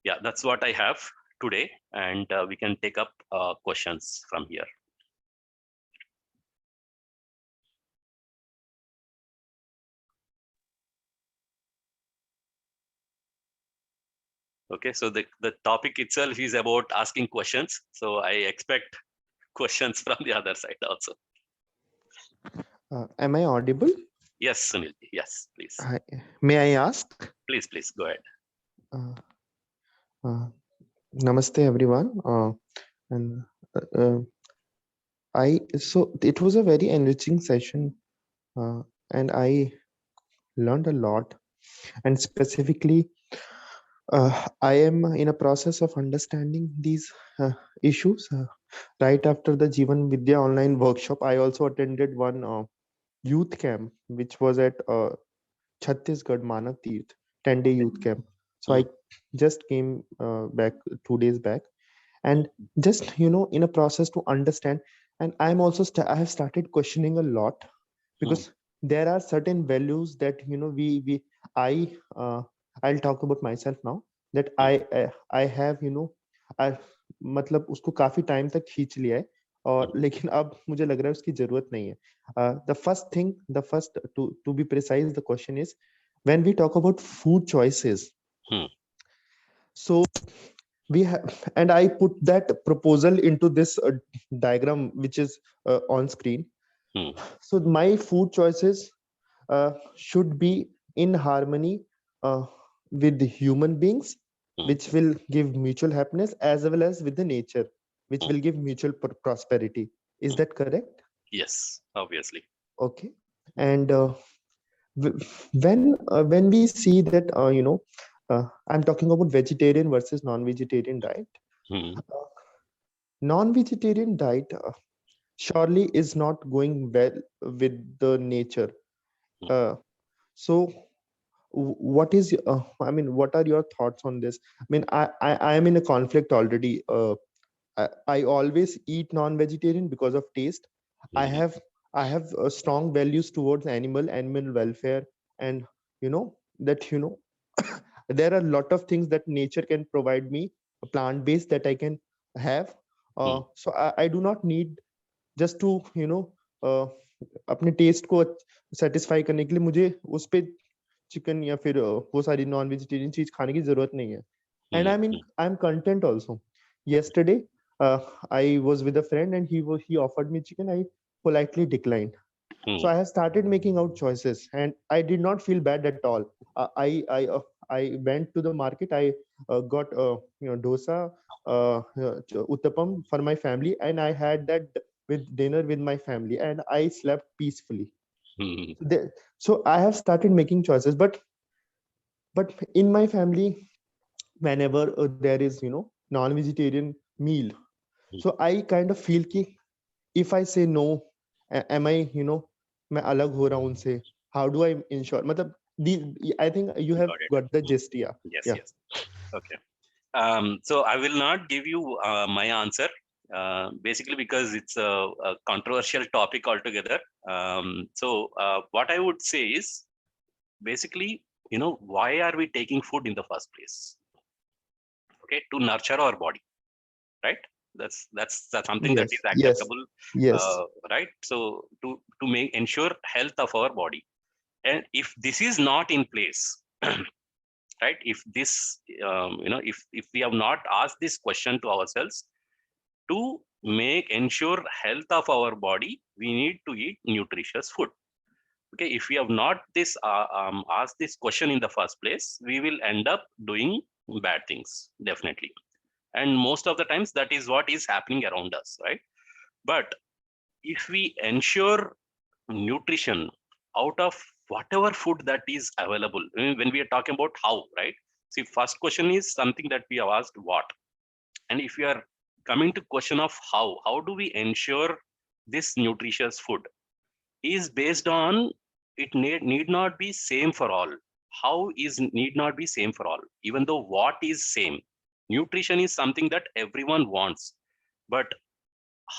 yeah, that's what I have today, and we can take up questions from here. Okay, so the topic itself is about asking questions. So I expect questions from the other side also. Am I audible? Yes, Sunil. Yes, please. May I ask? Please, go ahead. Namaste, everyone. And so it was a very enriching session, and I learned a lot. And specifically, I am in a process of understanding these issues. Right after the Jeevan Vidya online workshop, I also attended one youth camp, which was at Chhattisgarh Manav Teerth, 10-day youth camp. So I just came back 2 days back, and just in a process to understand. And I'm also I have started questioning a lot, because there are certain values that I'll talk about myself now, that I have I मतलब उसको काफी time तक खींच लिया है, और लेकिन अब मुझे लग रहा है उसकी जरूरत नहीं है. The first to be precise, the question is, when we talk about food choices, so we have, and I put that proposal into this diagram which is on screen. Hmm. So my food choices should be in harmony with the human beings, Hmm. which will give mutual happiness, as well as with the nature, which Hmm. will give mutual prosperity. Is that correct? Yes, obviously. Okay. And when we see that I'm talking about vegetarian versus non-vegetarian diet. Hmm. Non-vegetarian diet surely is not going well with the nature. Hmm. Uh, so what is I mean, what are your thoughts on this? I mean, I am in a conflict already. I always eat non-vegetarian because of taste. I Hmm. have I have strong values towards animal welfare, and that there are a lot of things that nature can provide me, a plant based that I can have. Hmm. So I do not need just to uh, अपने test को satisfy करने के लिए मुझे उस पे chicken या फिर वो सारी नॉन वेजिटेरियन चीज खाने की जरूरत नहीं है. And Hmm. I am content also. Yesterday I was with a friend and he offered me chicken. I politely declined. Hmm. So I have started making out choices, and I did not feel bad at all. I went to the market. I got dosa, uttapam for my family, and I had that with dinner with my family, and I slept peacefully. Hmm. So I have started making choices, but in my family, whenever there is non-vegetarian meal, Hmm. so I kind of feel ki if I say no, am I मैं अलग हो रहा हूँ उनसे? How do I ensure? मतलब I think you have Got it. got the Hmm. gist. Yeah, Yes, yeah. yes. Okay. So I will not give you my answer, basically because it's a controversial topic altogether. So what I would say is basically, why are we taking food in the first place? Okay, to nurture our body, right? That's something that is Yes, yes, acceptable, yes, right? So to make ensure health of our body, and if this is not in place, right? If this, if we have not asked this question to ourselves to make ensure health of our body, we need to eat nutritious food. Okay, if we have not this asked this question in the first place, we will end up doing bad things, definitely. And most of the times that is what is happening around us, right? But if we ensure nutrition out of whatever food that is available, when we are talking about how, right? See, first question is something that we have asked, what? And if we are coming to question of how do we ensure this nutritious food is based on, it need not be same for all. How is need not be same for all, even though what is same. Nutrition is something that everyone wants, but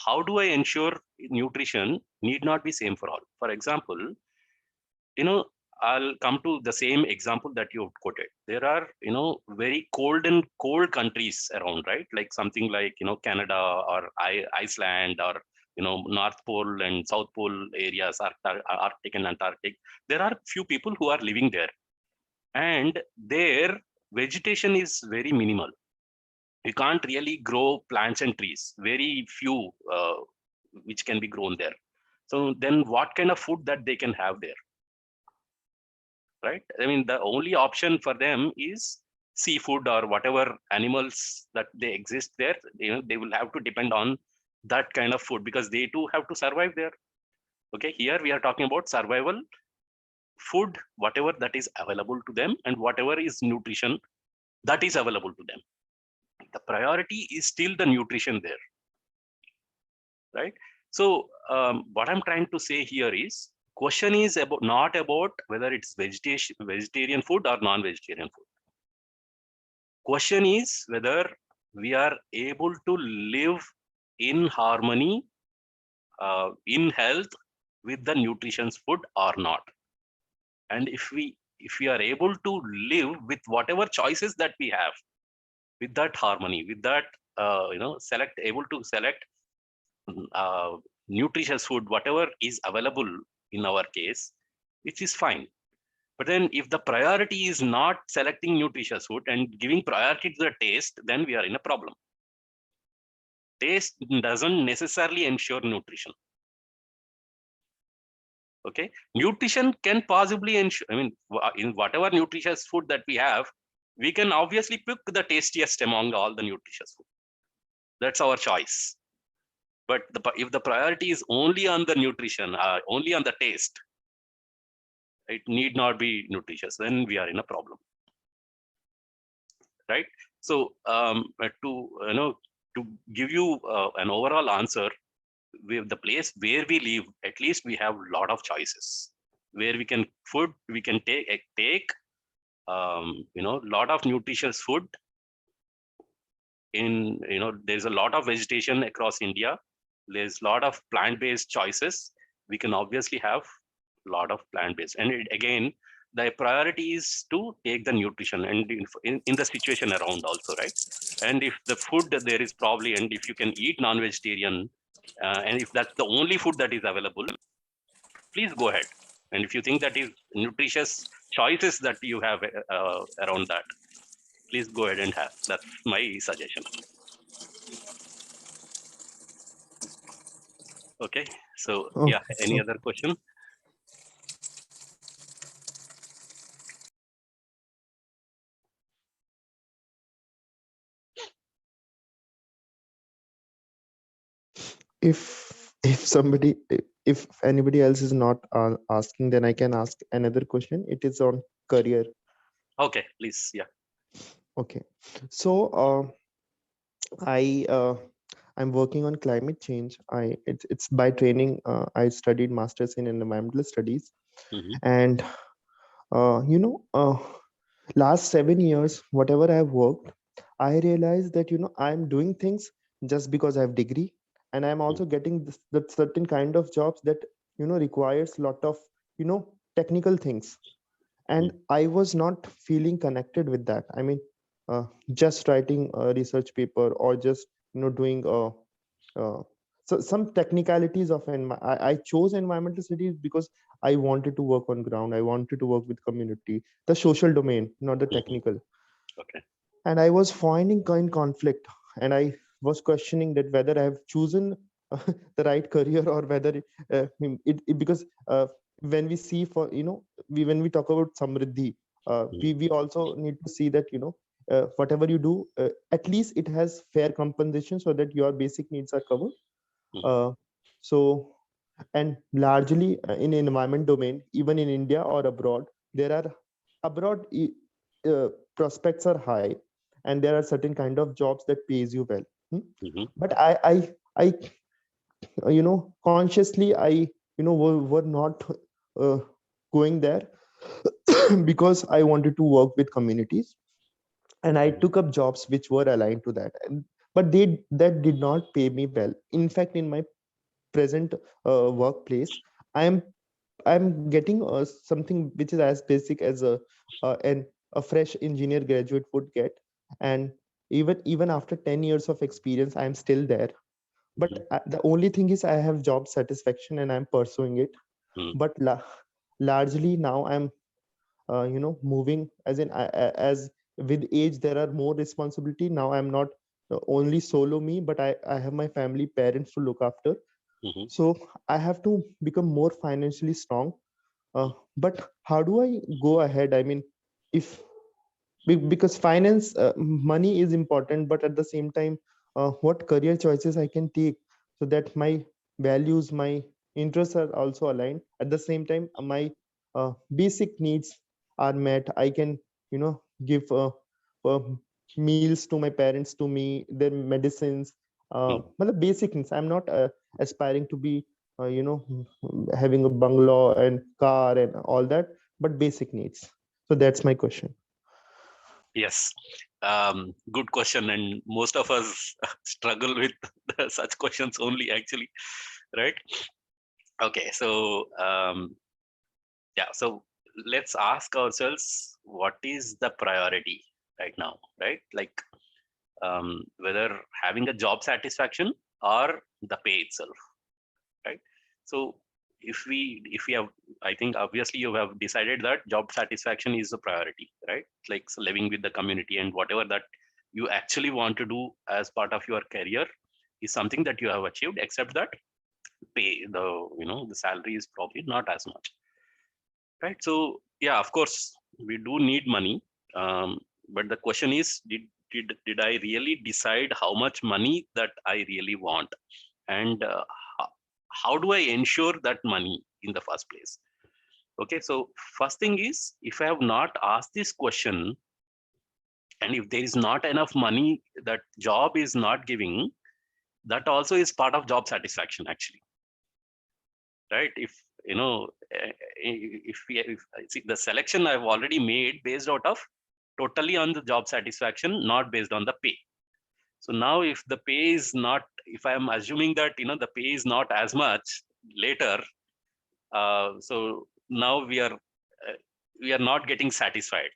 how do I ensure nutrition need not be same for all? For example, you know, I'll come to the same example that you quoted. There are, very cold countries around, right? Like something like, Canada or Iceland, or, North Pole and South Pole areas, Arctic and Antarctic. There are few people who are living there, and their vegetation is very minimal. You can't really grow plants and trees, very few which can be grown there. So then what kind of food that they can have there? Right? I mean, the only option for them is seafood or whatever animals that they exist there. They will have to depend on that kind of food because they too have to survive there. Okay, here we are talking about survival food, whatever that is available to them and whatever is nutrition that is available to them. The priority is still the nutrition there, right? So what I'm trying to say here is, question is about not about whether it's vegetarian food or non-vegetarian food. Question is whether we are able to live in harmony, in health with the nutritious food or not. And if we are able to live with whatever choices that we have, with that harmony, with that able to select uh, nutritious food, whatever is available in our case, which is fine. But then if the priority is not selecting nutritious food and giving priority to the taste, then we are in a problem. Taste doesn't necessarily ensure nutrition. Okay, nutrition can possibly ensure, I mean, in whatever nutritious food that we have, we can obviously pick the tastiest among all the nutritious food. That's our choice. But if the priority is only on the nutrition, only on the taste, it need not be nutritious, then we are in a problem. Right? So to give you an overall answer, with the place where we live, at least we have a lot of choices where we can take lot of nutritious food. In there's a lot of vegetation across India. There's a lot of plant-based choices. We can obviously have a lot of plant-based, and again, the priority is to take the nutrition and in the situation around also, right? And if the food there is probably, and if you can eat non-vegetarian, and if that's the only food that is available, please go ahead. And if you think that is nutritious choices that you have around that, please go ahead and have. That's my suggestion. Okay, so yeah, any other question? If anybody else is not asking, then I can ask another question. It is on career. Okay, please. Yeah. Okay, so I'm working on climate change. It's by training. I studied masters in environmental studies, and last 7 years, whatever I've worked, I realized that I'm doing things just because I have degree, and I'm also getting that certain kind of jobs that requires a lot of technical things, and I was not feeling connected with that. I mean, just writing a research paper or just doing so some technicalities of I chose environmental studies because I wanted to work on ground. I wanted to work with community, the social domain, not the technical. Okay. And I was finding kind conflict, and I was questioning that whether I have chosen the right career or whether because when we see for when we talk about samriddhi, we also need to see that whatever you do, at least it has fair compensation so that your basic needs are covered. So, and largely in environment domain, even in India or abroad, there are abroad prospects are high, and there are certain kind of jobs that pays you well. But I consciously I were not going there because I wanted to work with communities, and I took up jobs which were aligned to that, but that did not pay me well. In fact, in my present workplace, I'm getting something which is as basic as a fresh engineer graduate would get, and even after 10 years of experience, I'm still there. But the only thing is I have job satisfaction and I'm pursuing it. But largely now I'm moving, as in as with age there are more responsibility. Now I'm not only solo me, but I have my family, parents to look after. So I have to become more financially strong. But how do I go ahead? I mean, if because finance, money is important, but at the same time, what career choices I can take so that my values, my interests are also aligned. At the same time, my basic needs are met. I can give uh, meals to my parents, to me, their medicines, but the basic needs. I'm not aspiring to be having a bungalow and car and all that, but basic needs. So that's my question. Yes, good question, and most of us struggle with such questions only, actually, right? Okay, so yeah, so let's ask ourselves, what is the priority right now, right? Like whether having a job satisfaction or the pay itself, right? So if we have, I think obviously you have decided that job satisfaction is a priority, right? Like so living with the community and whatever that you actually want to do as part of your career is something that you have achieved, except that pay, the the salary is probably not as much, right? So yeah, of course we do need money, but the question is, did I really decide how much money that I really want, and how, how do I ensure that money in the first place? Okay, so first thing is, if I have not asked this question, and if there is not enough money that job is not giving, that also is part of job satisfaction actually, right? If if see, the selection I've already made based out of totally on the job satisfaction, not based on the pay. So now if the pay is not, if I am assuming that the pay is not as much later, so now we are not getting satisfied.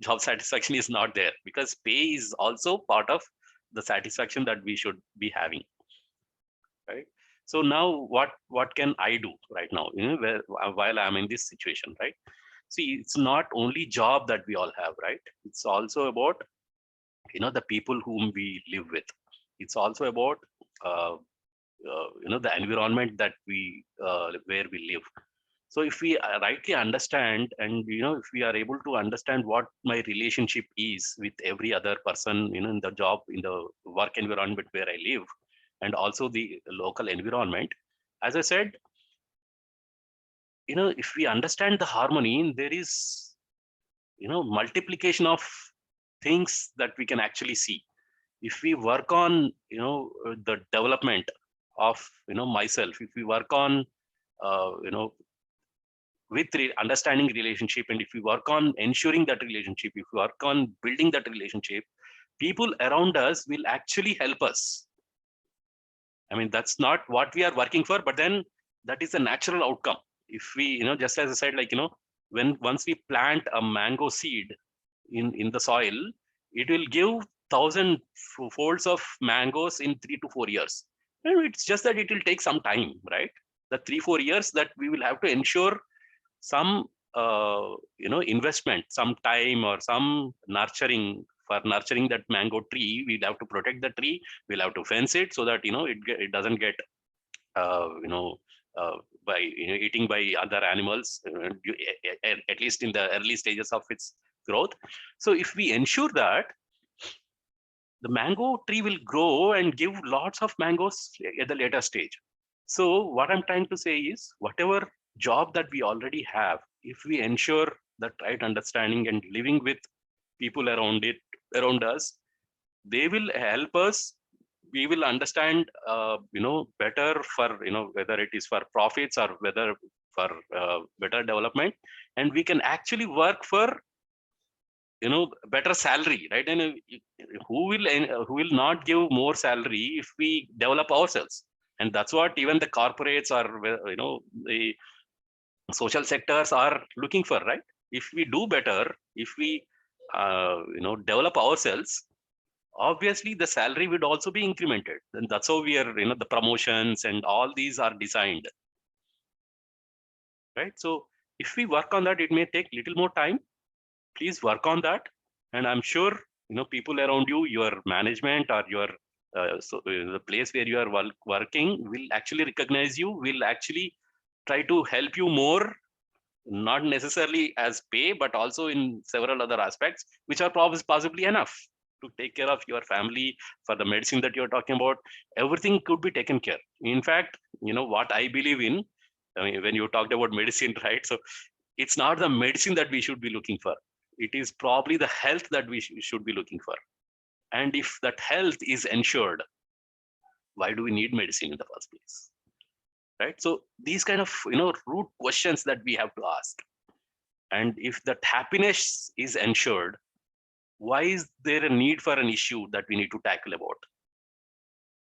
Job satisfaction is not there, because pay is also part of the satisfaction that we should be having, right? So now what can I do right now, while I'm in this situation, right? See, it's not only job that we all have, right? It's also about the people whom we live with. It's also about uh, the environment that we where we live. So if we rightly understand, and if we are able to understand what my relationship is with every other person, in the job, in the work environment where I live, and also the local environment, as I said, if we understand the harmony, there is multiplication of things that we can actually see. If we work on the development of myself, if we work on with understanding relationship, and if we work on ensuring that relationship, if we work on building that relationship, people around us will actually help us. I mean, that's not what we are working for, but then that is a natural outcome. If we just as I said, like when once we plant a mango seed in the soil, it will give 1,000 folds of mangoes in 3 to 4 years. And it's just that it will take some time, right? The 3 4 years that we will have to ensure some investment, some time, or some nurturing. For nurturing that mango tree, we'll have to protect the tree, we'll have to fence it so that it doesn't get uh, you know by eating by other animals, at least in the early stages of its growth. So if we ensure that, the mango tree will grow and give lots of mangoes at the later stage. So what I'm trying to say is, whatever job that we already have, if we ensure that right understanding and living with people around us, they will help us. We will understand, better for whether it is for profits or whether for better development, and we can actually work for better salary, right? And who will not give more salary if we develop ourselves? And that's what even the corporates or the social sectors are looking for, right? If we do better, if we develop ourselves, obviously the salary would also be incremented. And that's how we are, the promotions and all these are designed, right? So if we work on that, it may take little more time. Please work on that, and I'm sure people around you, your management, or your the place where you are working, will actually recognize you, will actually try to help you more, not necessarily as pay, but also in several other aspects, which are possibly enough to take care of your family. For the medicine that you're talking about, everything could be taken care. In fact, what I believe in, I mean, when you talked about medicine, right? So it's not the medicine that we should be looking for. It is probably the health that we should be looking for. And if that health is ensured, why do we need medicine in the first place? Right? So these kind of root questions that we have to ask. And if that happiness is ensured, why is there a need for an issue that we need to tackle about?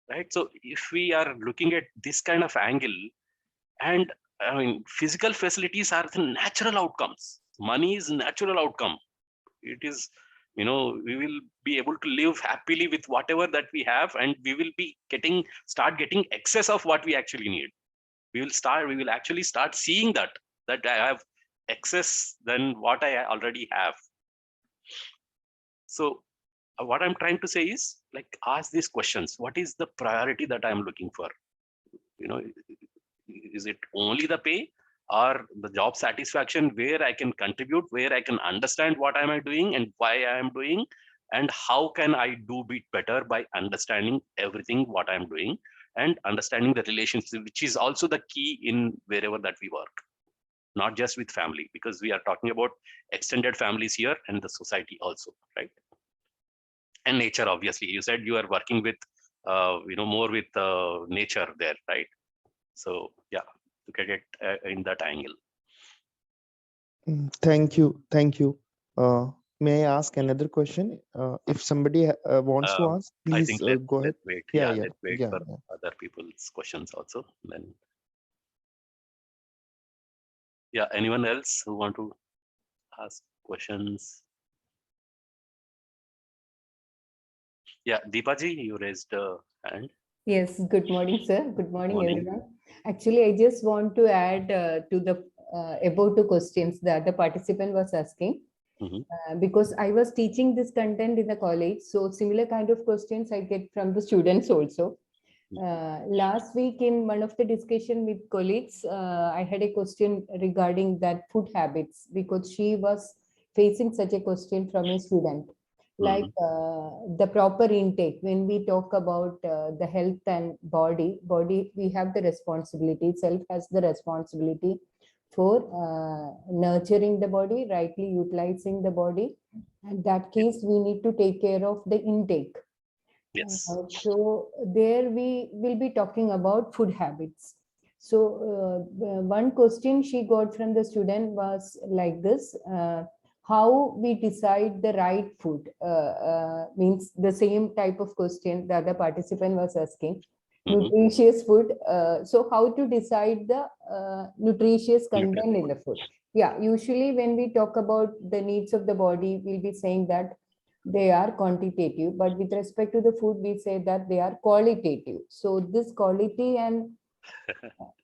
Right? So if we are looking at this kind of angle, and I mean, physical facilities are the natural outcomes. Money is natural outcome. It is, we will be able to live happily with whatever that we have, and we will be start getting excess of what we actually need. we will actually start seeing that I have excess than what I already have. So what I'm trying to say is, like, ask these questions. What is the priority that I'm looking for? Is it only the pay or the job satisfaction, where I can contribute, where I can understand what am I doing and why I am doing, and how can I do it better by understanding everything what I'm doing and understanding the relationship, which is also the key in wherever that we work, not just with family, because we are talking about extended families here and the society also, right? And nature, obviously. You said you are working with, more with nature there, right? So yeah, look at it in that angle. Thank you. Thank you. May I ask another question? If somebody wants to ask, I please think go ahead. let's wait. Yeah, Yeah, yeah, let's wait yeah, for yeah. other people's questions also. Then, yeah, anyone else who want to ask questions? Yeah, Deepaji, you raised a hand. Yes, good morning, sir. Good morning, Morning. everyone. Actually, I just want to add to the about two questions that the participant was asking. Mhm. Because I was teaching this content in the college, so similar kind of questions I get from the students also. Last week in one of the discussion with colleagues, I had a question regarding that food habits, because she was facing such a question from a student, like the proper intake. When we talk about the health and body, we have the responsibility, self has the responsibility for nurturing the body, rightly utilizing the body. In that case, we need to take care of the intake. Yes. So there we will be talking about food habits. So one question she got from the student was like this: how we decide the right food? Means the same type of question that the participant was asking. Nutritious food. So how to decide the nutritious content in the food? Yeah, usually when we talk about the needs of the body, we'll be saying that they are quantitative, but with respect to the food, we say that they are qualitative. So this quality and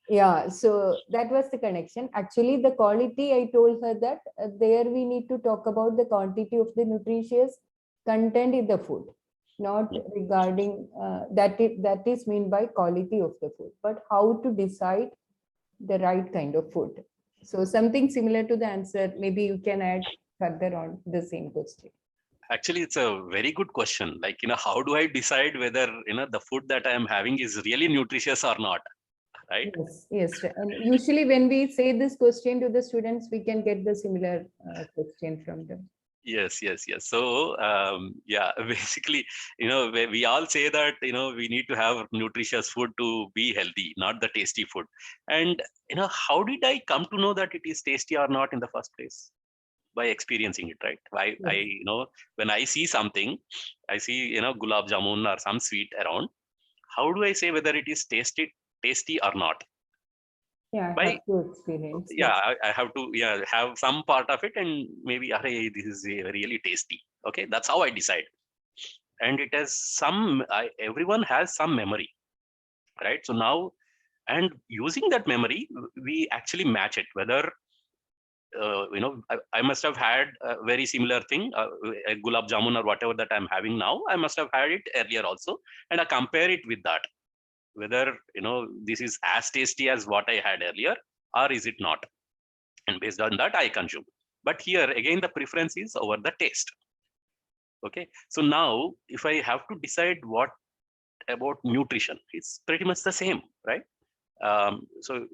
yeah, so that was the connection. Actually, the quality, I told her that there we need to talk about the quantity of the nutritious content in the food, not regarding that is mean by quality of the food, but how to decide the right kind of food. So something similar to the answer, maybe you can add further on the same question. Actually, it's a very good question. Like, how do I decide whether, the food that I am having is really nutritious or not, right? Yes, yes. And usually when we say this question to the students, we can get the similar question from them. Yes, yes, yes. So, yeah, basically, we all say that, we need to have nutritious food to be healthy, not the tasty food. And, how did I come to know that it is tasty or not in the first place? By experiencing it, right? Yes. When I see something, I see, gulab jamun or some sweet around. How do I say whether it is tasty or not? Yeah, I By have to experience. yeah, Yes. I have to have some part of it, and maybe, hey, this is really tasty. Okay, that's how I decide. And it has everyone has some memory, right? So now, and using that memory, we actually match it. Whether I must have had a very similar thing, a gulab jamun or whatever that I'm having now. I must have had it earlier also, and I compare it with that. Whether this is as tasty as what I had earlier, or is it not? And based on that, I consume. But here again, the preference is over the taste. Okay, so now if I have to decide what about nutrition, it's pretty much the same, right? So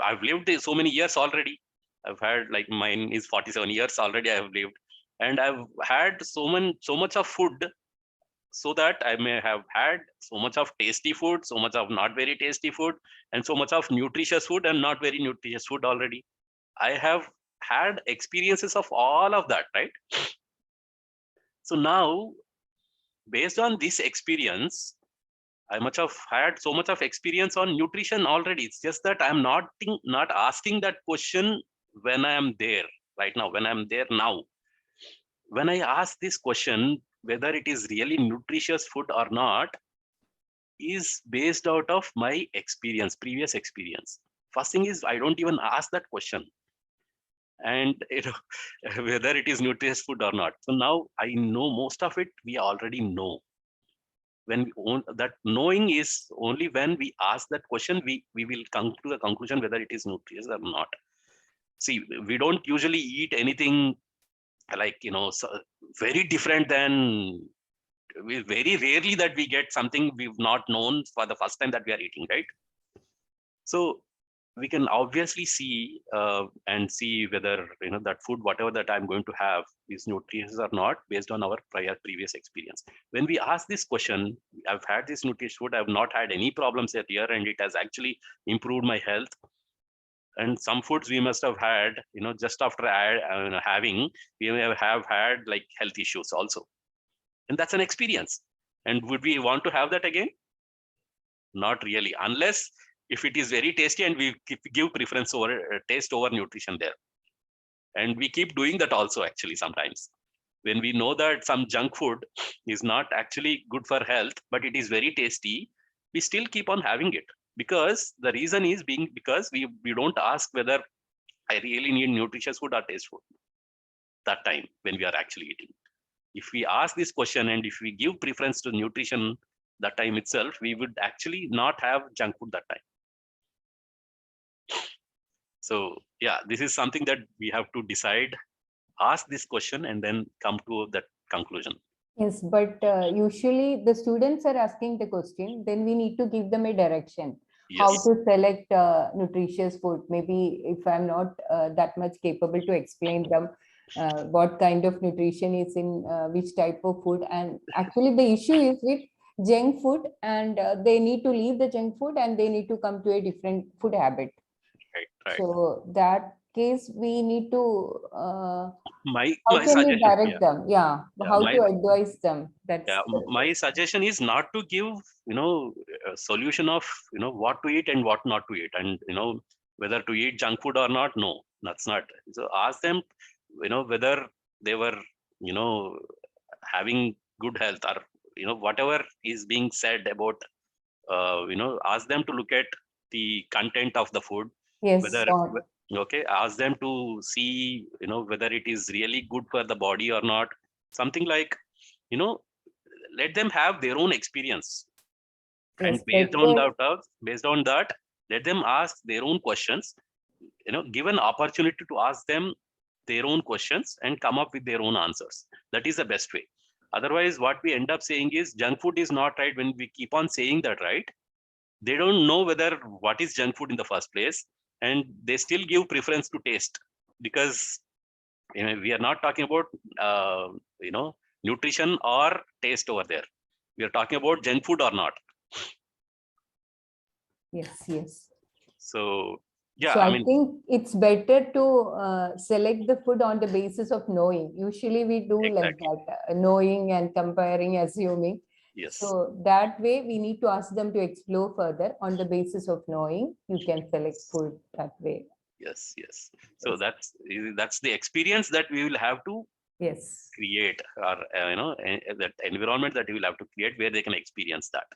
I've lived so many years already. I've had, like, mine is 47 years already I have lived, and I've had so much of food, so that I may have had so much of tasty food, so much of not very tasty food, and so much of nutritious food and not very nutritious food already. I have had experiences of all of that, right? So now, based on this experience, I much have had so much of experience on nutrition already. It's just that I'm not asking that question when I am there right now, when I'm there now. When I ask this question, whether it is really nutritious food or not, is based out of my experience, previous experience. First thing is I don't even ask that question, and whether it is nutritious food or not. So now I know most of it. We already know. When we own that, knowing is only when we ask that question, we will come to the conclusion whether it is nutritious or not. See, we don't usually eat anything like, so very different than, we very rarely that we get something we've not known for the first time that we are eating, right? So we can obviously see and see whether that food, whatever that I'm going to have, is nutritious or not based on our previous experience. When we ask this question, I've had this nutritious food, I've not had any problems yet here, and it has actually improved my health. And some foods we must have had, just after having, we may have had like health issues also. And that's an experience. And would we want to have that again? Not really, unless if it is very tasty and we give preference over taste over nutrition there. And we keep doing that also actually sometimes. When we know that some junk food is not actually good for health, but it is very tasty, we still keep on having it. Because the reason is because we don't ask whether I really need nutritious food or taste food that time when we are actually eating. If we ask this question and if we give preference to nutrition that time itself, we would actually not have junk food that time. So yeah, this is something that we have to decide, ask this question, and then come to that conclusion. Yes, but usually the students are asking the question, then we need to give them a direction. Yes. How to select nutritious food. Maybe if I'm not that much capable to explain them what kind of nutrition is in which type of food. And actually the issue is with junk food, and they need to leave the junk food and they need to come to a different food habit. Right. So that case we need to my how can we suggestion, direct them? Yeah, how to advise them? That's my suggestion is not to give a solution of what to eat and what not to eat, and whether to eat junk food or not. No, that's not. So ask them whether they were having good health, or whatever is being said about ask them to look at the content of the food. yes, Whether okay, ask them to see whether it is really good for the body or not. Something like let them have their own experience, and yes, based on that, let them ask their own questions. Give an opportunity to ask them their own questions and come up with their own answers. That is the best way. Otherwise, what we end up saying is junk food is not right. When we keep on saying that, right, they don't know whether what is junk food in the first place, and they still give preference to taste, because we are not talking about nutrition or taste over there. We are talking about junk food or not. Yes. So yeah, so I think it's better to select the food on the basis of knowing. Usually we do like that, knowing and comparing, assuming. Yes. So that way we need to ask them to explore further on the basis of knowing. You can select food that way. Yes. So that's the experience that we will have to create, or that environment that we will have to create where they can experience that.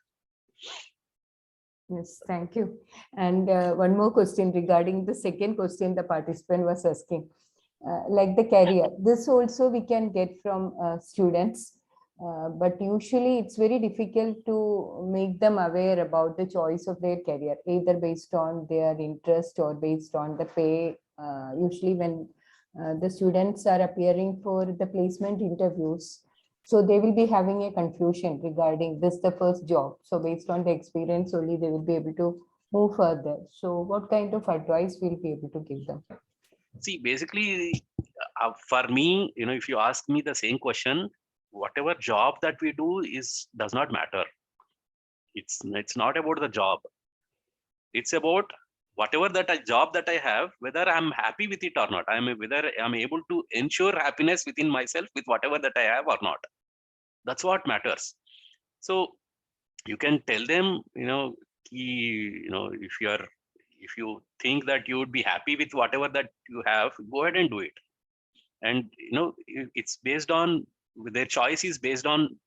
Yes, thank you. And one more question regarding the second question the participant was asking, like the career. This also we can get from students. But usually it's very difficult to make them aware about the choice of their career, either based on their interest or based on the pay. Usually when the students are appearing for the placement interviews, so they will be having a confusion regarding this the first job. So based on the experience only, they will be able to move further. So what kind of advice will be able to give them? See, basically, for me, if you ask me the same question, whatever job that we do does not matter. It's not about the job. It's about whatever job that I have, whether I'm happy with it or not. Whether I'm able to ensure happiness within myself with whatever that I have or not. That's what matters. So you can tell them, if you think that you would be happy with whatever that you have, go ahead and do it. And it's based on, their choice is based on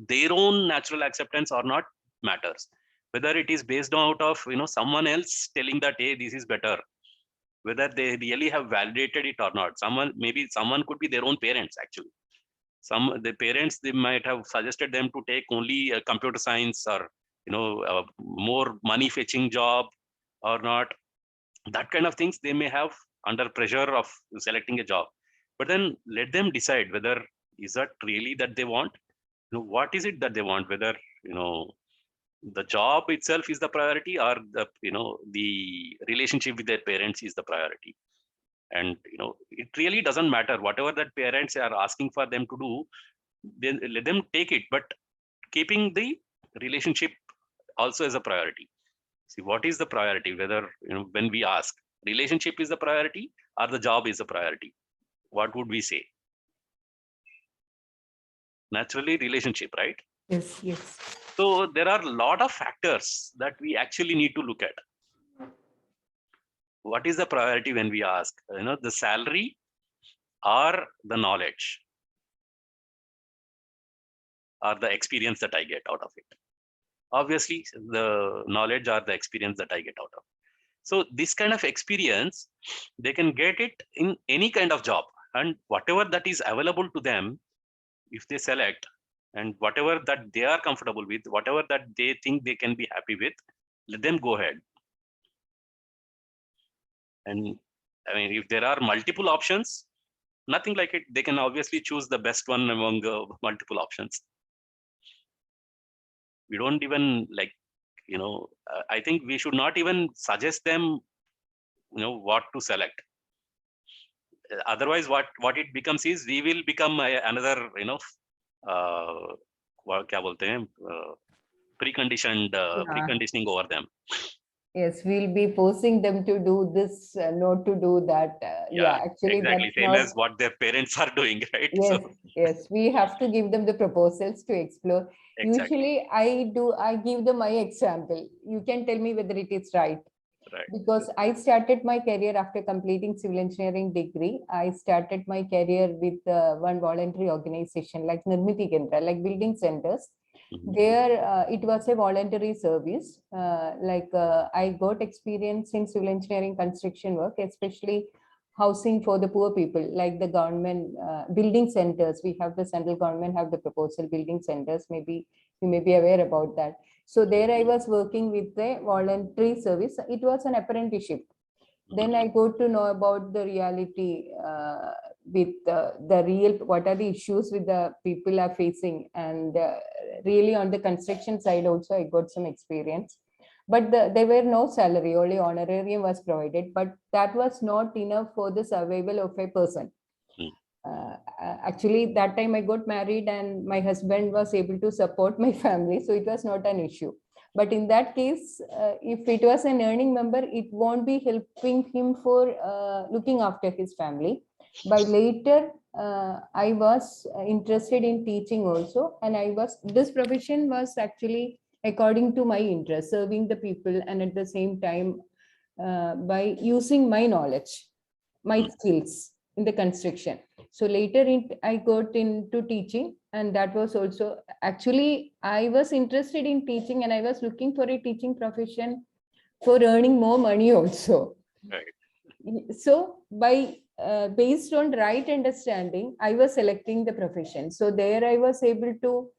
their own natural acceptance or not, matters. Whether it is based out of someone else telling that, hey, this is better, whether they really have validated it or not. Maybe someone could be their own parents actually. The parents, they might have suggested them to take only computer science or a more money fetching job or not. That kind of things they may have under pressure of selecting a job. But then let them decide whether is that really that they want. What is it that they want? Whether the job itself is the priority, or the relationship with their parents is the priority. And it really doesn't matter whatever that parents are asking for them to do. Then let them take it, but keeping the relationship also as a priority. See, what is the priority? Whether when we ask, relationship is the priority or the job is the priority, what would we say? Naturally, relationship, right? Yes, yes. So there are a lot of factors that we actually need to look at. What is the priority when we ask? The salary or the knowledge or the experience that I get out of it? Obviously, the knowledge or the experience that I get out of. So this kind of experience, they can get it in any kind of job, and whatever that is available to them, if they select, and whatever that they are comfortable with, whatever that they think they can be happy with, let them go ahead. And I mean, if there are multiple options, nothing like it, they can obviously choose the best one among multiple options. We don't even I think we should not even suggest them, what to select. Otherwise, what it becomes is we will become another, what kya bolte hain, preconditioning over them. Yes, we'll be forcing them to do this, not to do that. Actually, exactly that's same not, as what their parents are doing, right? yes, So, yes, we have to give them the proposals to explore. exactly. Usually, I give them my example. You can tell me whether it is right. Right. Because I started my career after completing civil engineering degree. I started my career with one voluntary organization like Nirmiti Kendra, like building centers. Mhm. There, it was a voluntary service. I got experience in civil engineering construction work, especially housing for the poor people, like the government building centers. We have the central government have the proposal building centers. Maybe you may be aware about that. So there I was working with a voluntary service. It was an apprenticeship. Then I got to know about the reality with the real, what are the issues with the people are facing. And really on the construction side also, I got some experience. But there were no salary, only honorarium was provided. But that was not enough for the survival of a person. Actually, that time I got married and my husband was able to support my family. So it was not an issue. But in that case, if it was an earning member, it won't be helping him for looking after his family. By later, I was interested in teaching also. And this profession was actually according to my interest, serving the people. And at the same time, by using my knowledge, my skills in the construction. So later I got into teaching, and that was also actually I was interested in teaching, and I was looking for a teaching profession for earning more money also. Right. So by based on right understanding, I was selecting the profession. So there I was able to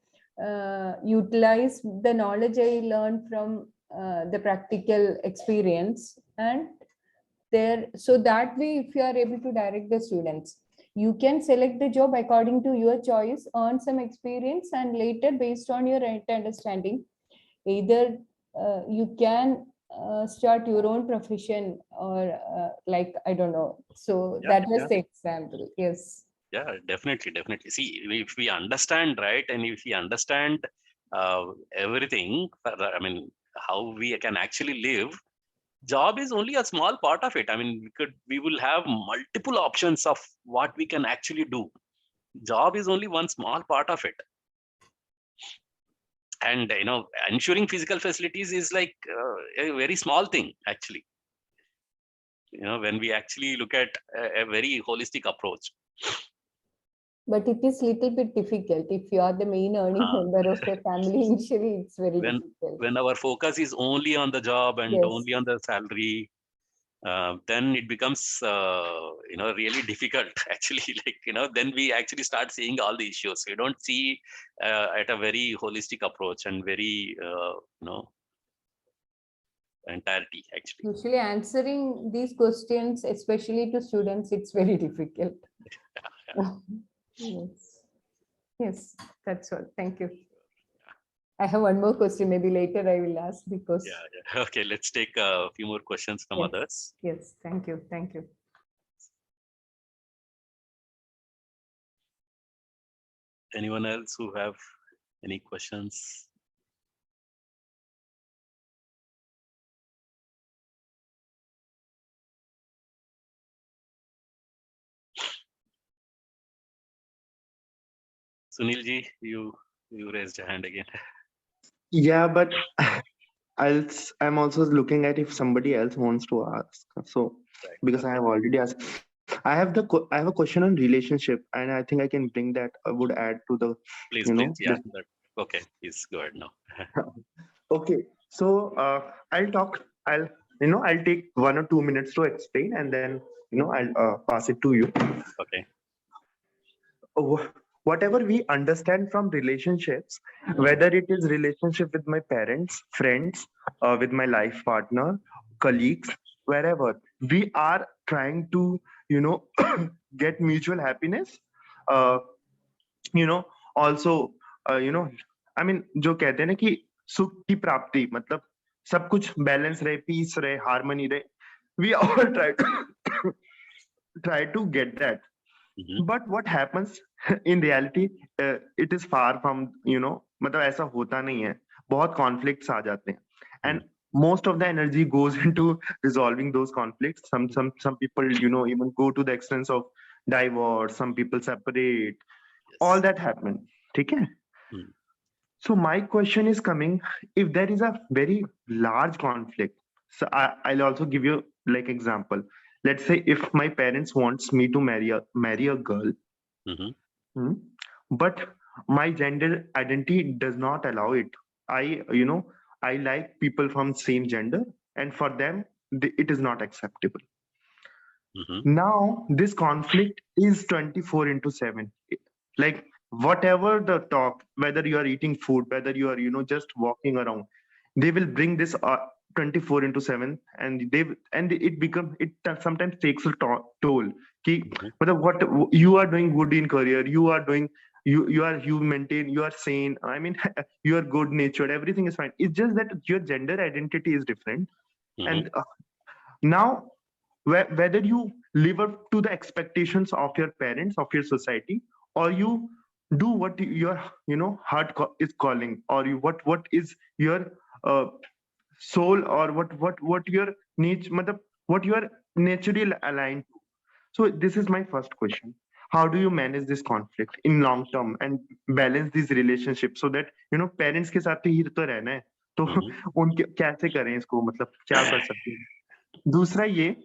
utilize the knowledge I learned from the practical experience, and there, so that way if you are able to direct the students, you can select the job according to your choice, earn some experience, and later based on your right understanding, either you can start your own profession, or like I don't know. So that was the example. Yes. Yeah, definitely. See, if we understand, right, and if we understand everything, I mean, how we can actually live, job is only a small part of it. I mean, we will have multiple options of what we can actually do. Job is only one small part of it. And ensuring physical facilities is like a very small thing actually, when we actually look at a very holistic approach. But it is little bit difficult if you are the main earning member of a family. Initially, it's very difficult. When our focus is only on the job and Yes. only on the salary, then it becomes really difficult actually. Then we actually start seeing all the issues. We don't see at a very holistic approach and very entirety actually. Usually answering these questions, especially to students, it's very difficult. Yes. Yes, that's all. Thank you. I have one more question. Maybe later I will ask because. Yeah. Okay, let's take a few more questions from Yes. others. Yes, thank you. Thank you. Anyone else who have any questions? Sunil ji, you raised your hand again. Yeah, but I'm also looking at if somebody else wants to ask. So Right. because I have already asked, I have a question on relationship, and I think I can bring that. I would add to the Please, you know. please. Yeah. Okay. Please go ahead now. Okay, so I'll take 1 or 2 minutes to explain, and then I'll pass it to you. Okay. Whatever we understand from relationships, whether it is relationship with my parents, friends, with my life partner, colleagues, wherever, we are trying to get mutual happiness. uh, also, I mean, जो कहते हैं ना कि सुख की प्राप्ति, मतलब सब कुछ बैलेंस रहे, पीस रहे, हार्मनी रहे, we all try to get that. But what happens in reality, it is far from, मतलब ऐसा होता नहीं है, बहुत conflicts आ जाते हैं, and most of the energy goes into resolving those conflicts. Some people even go to the extent of divorce, some people separate. Yes. All that happen. ठीक है? So my question is coming, if there is a very large conflict, so I'll also give you like example. Let's say if my parents wants me to marry a girl, but my gender identity does not allow it. I like people from same gender, and for them it is not acceptable. Now this conflict is 24/7. Like whatever the talk, whether you are eating food, whether you are just walking around, they will bring this 24/7, and it sometimes takes a toll. What you are doing good in career, you maintain, you are sane, I mean, you are good natured, everything is fine. It's just that your gender identity is different. And now whether you live up to the expectations of your parents, of your society, or you do what your heart is calling, or what is your soul, or what your nature, what you are naturally aligned to. So this is my first question: how do you manage this conflict in long term and balance these relationships so that parents के साथ ही तो रहना है, तो उनके कैसे करें इसको, मतलब क्या कर सकते हैं? दूसरा ये,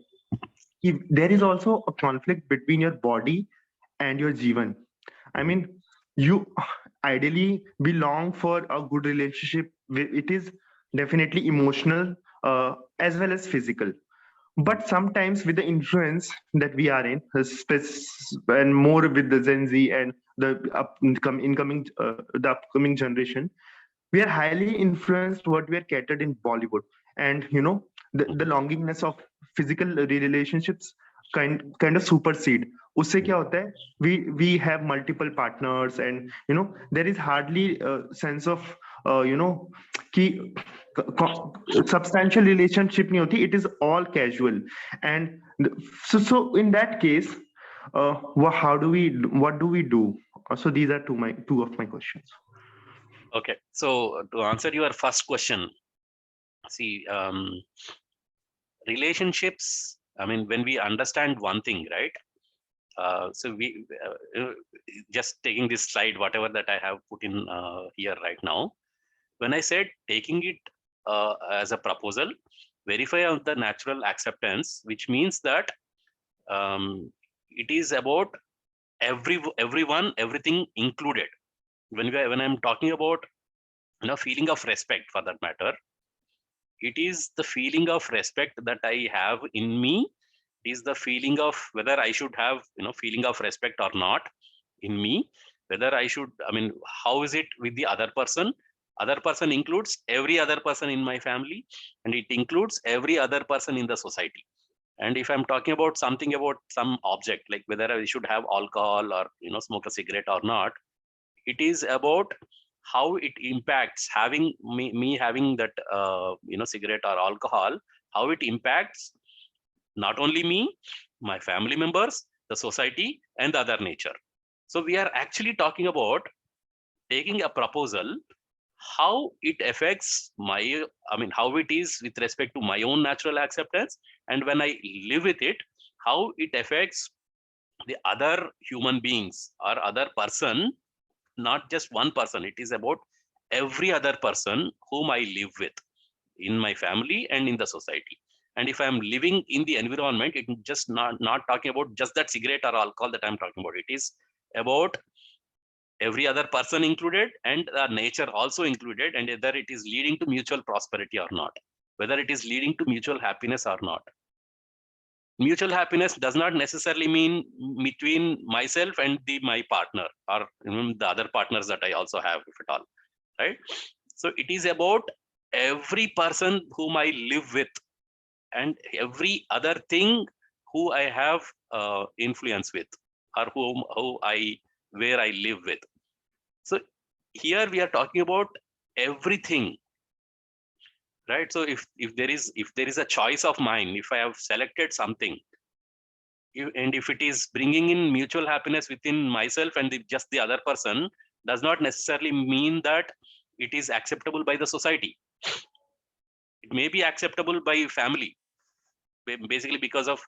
there is also a conflict between your body and your jivan. I mean, you ideally belong for a good relationship. It is definitely emotional, as well as physical. But sometimes with the influence that we are in, and more with the Gen Z and the upcoming generation, we are highly influenced what we are catered in Bollywood, and the longingness of physical relationships kind of supersede. उससे क्या होता है, we have multiple partners, and there is hardly a sense of कि substantial relationship नहीं होती, it is all casual. And so in that case, what do we do? So these are two of my questions. Okay, so to answer your first question, see, relationships, I mean, when we understand one thing, right? So we just taking this slide, whatever that I have put in here right now, when I said taking it as a proposal, verify on the natural acceptance, which means that it is about everyone, everything included. When I'm talking about feeling of respect, for that matter, it is the feeling of respect that I have in me, is the feeling of whether I should have feeling of respect or not in me, whether I should, how is it with the other person. Other person includes every other person in my family, and it includes every other person in the society. And if I'm talking about something, about some object, like whether I should have alcohol or smoke a cigarette or not, it is about how it impacts having me having that cigarette or alcohol, how it impacts not only me, my family members, the society, and the other nature. So we are actually talking about taking a proposal, how it affects how it is with respect to my own natural acceptance, and when I live with it, how it affects the other human beings or other person, not just one person. It is about every other person whom I live with in my family and in the society. And if I'm living in the environment, it's just not talking about just that cigarette or alcohol that I'm talking about. It is about every other person included, and nature also included, and whether it is leading to mutual prosperity or not, whether it is leading to mutual happiness or not. Mutual happiness does not necessarily mean between myself and my partner, or the other partners that I also have, if at all, right? So it is about every person whom I live with, and every other thing who I have influence with, or where I live with. So here we are talking about everything, right? So if there is a choice of mine, if I have selected something, and if it is bringing in mutual happiness within myself and just the other person, does not necessarily mean that it is acceptable by the society. It may be acceptable by family, basically because of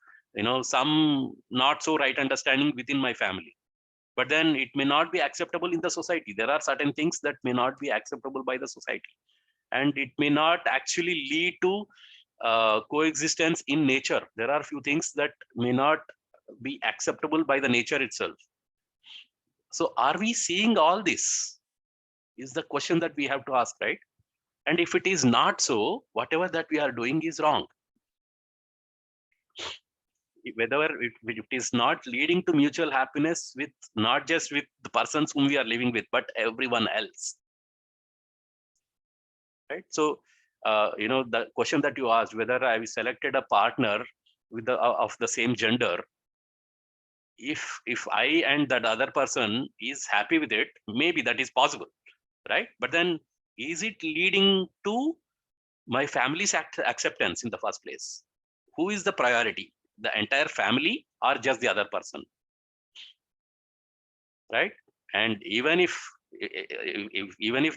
some not so right understanding within my family, but then it may not be acceptable in the society. There are certain things that may not be acceptable by the society, and it may not actually lead to coexistence in nature. There are few things that may not be acceptable by the nature itself. So are we seeing all this, is the question that we have to ask, right? And if it is not so, whatever that we are doing is wrong. Whether it is not leading to mutual happiness with, not just with the persons whom we are living with, but everyone else, right? So the question that you asked, whether I selected a partner with of the same gender, if I and that other person is happy with it, maybe that is possible, right? But then is it leading to my family's acceptance in the first place? Who is the priority, the entire family or just the other person, right? And even if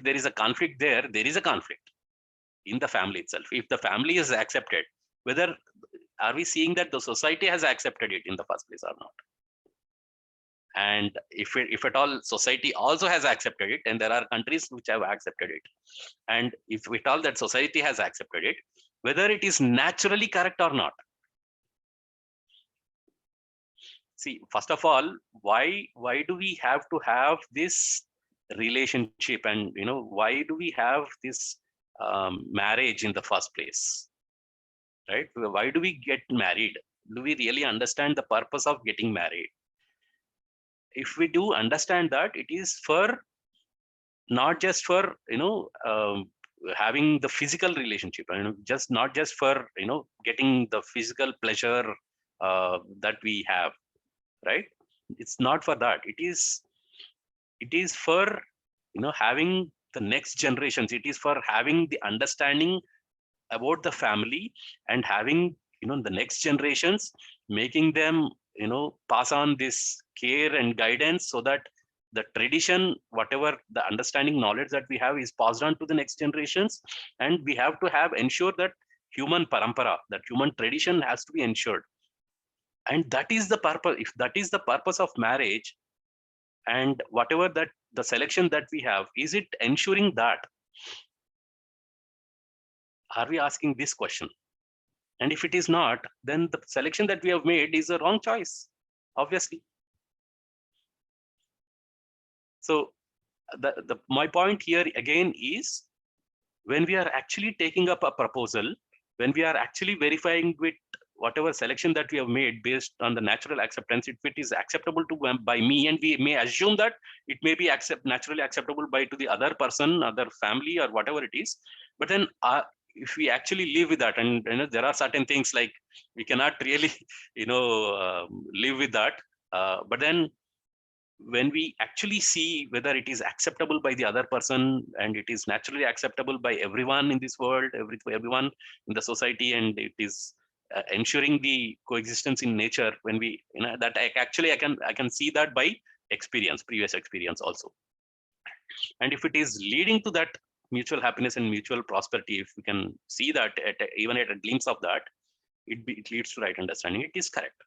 there is a conflict there is a conflict in the family itself. If the family is accepted, whether are we seeing that the society has accepted it in the first place or not? And if at all society also has accepted it, and there are countries which have accepted it, and if at all that society has accepted it, whether it is naturally correct or not. See, first of all, why do we have to have this relationship, and why do we have this marriage in the first place, right? Why do we get married? Do we really understand the purpose of getting married? If we do understand that, it is for not just for having the physical relationship, just not just for getting the physical pleasure that we have, right? It's not for that. It is for having the next generations. It is for having the understanding about the family, and having the next generations, making them pass on this care and guidance, so that the tradition, whatever the understanding, knowledge that we have, is passed on to the next generations. And we have to ensure that human parampara, that human tradition has to be ensured. And that is the purpose. If that is the purpose of marriage, and whatever that the selection that we have, is it ensuring that? Are we asking this question? And if it is not, then the selection that we have made is a wrong choice, obviously. So my point here again is, when we are actually taking up a proposal, when we are actually verifying with whatever selection that we have made based on the natural acceptance, if it is acceptable to by me, and we may assume that it may be naturally acceptable to the other person, other family, or whatever it is. But then if we actually live with that, and there are certain things like we cannot really live with that. But then when we actually see whether it is acceptable by the other person, and it is naturally acceptable by everyone in this world, everyone in the society, and it is ensuring the coexistence in nature, when we that I can see that by previous experience also. And if it is leading to that mutual happiness and mutual prosperity, if we can see that even at a glimpse of that, it leads to right understanding, it is correct.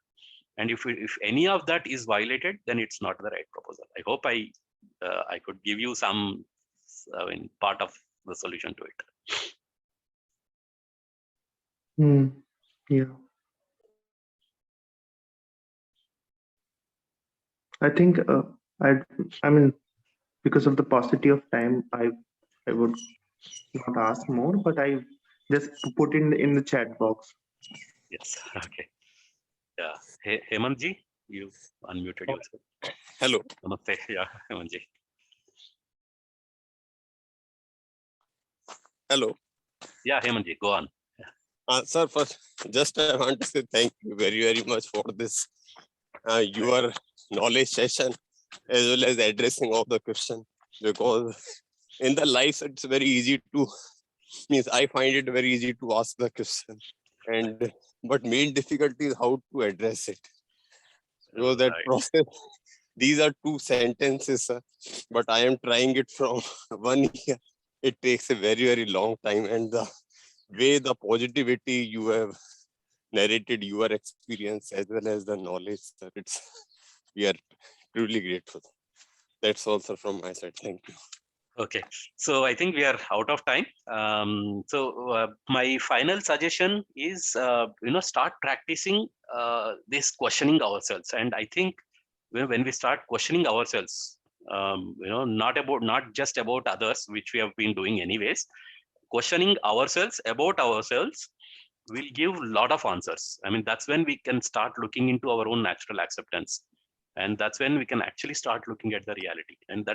And if any of that is violated, then it's not the right proposal. I hope I could give you some part of the solution to it. Yeah. I think I mean, because of the paucity of time, I would not ask more, but I just put in the chat box. Yes. Okay. Yeah. Hey, Hemant ji, you unmuted yourself. Hello. Namaste. Yeah, Hemant ji. Hello. Yeah, Hemant ji, go on. Sir, first, just I want to say thank you very, very much for this your knowledge session, as well as addressing of the question, because in the life it's very easy to I find it very easy to ask the question, and but main difficulty is how to address it. Because that process, these are 2 sentences, but I am trying it from 1 year. It takes a very, very long time, and the way the positivity you have narrated your experience as well as the knowledge, sir, we are truly grateful. That's all, sir, from my side. Thank you. Okay, so I think we are out of time. My final suggestion is, start practicing this questioning ourselves. And I think when we start questioning ourselves, not just about others, which we have been doing anyways, questioning ourselves about ourselves will give a lot of answers. I mean, that's when we can start looking into our own natural acceptance. And that's when we can actually start looking at the reality. And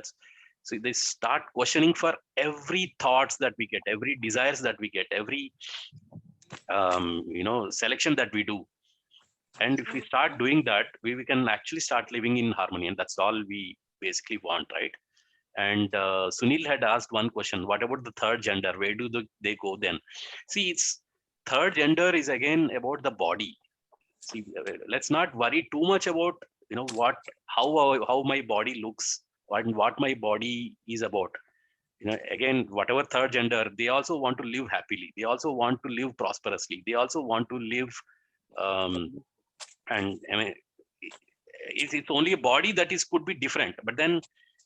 so they start questioning for every thoughts that we get, every desires that we get, every selection that we do. And if we start doing that, we can actually start living in harmony, and that's all we basically want, right? And Sunil had asked one question: what about the third gender? Where do they go then? See, it's third gender is again about the body. See, let's not worry too much about how my body looks, what my body is about. Again, whatever third gender, they also want to live happily, they also want to live prosperously, they also want to live and I mean, it's only a body that could be different, but then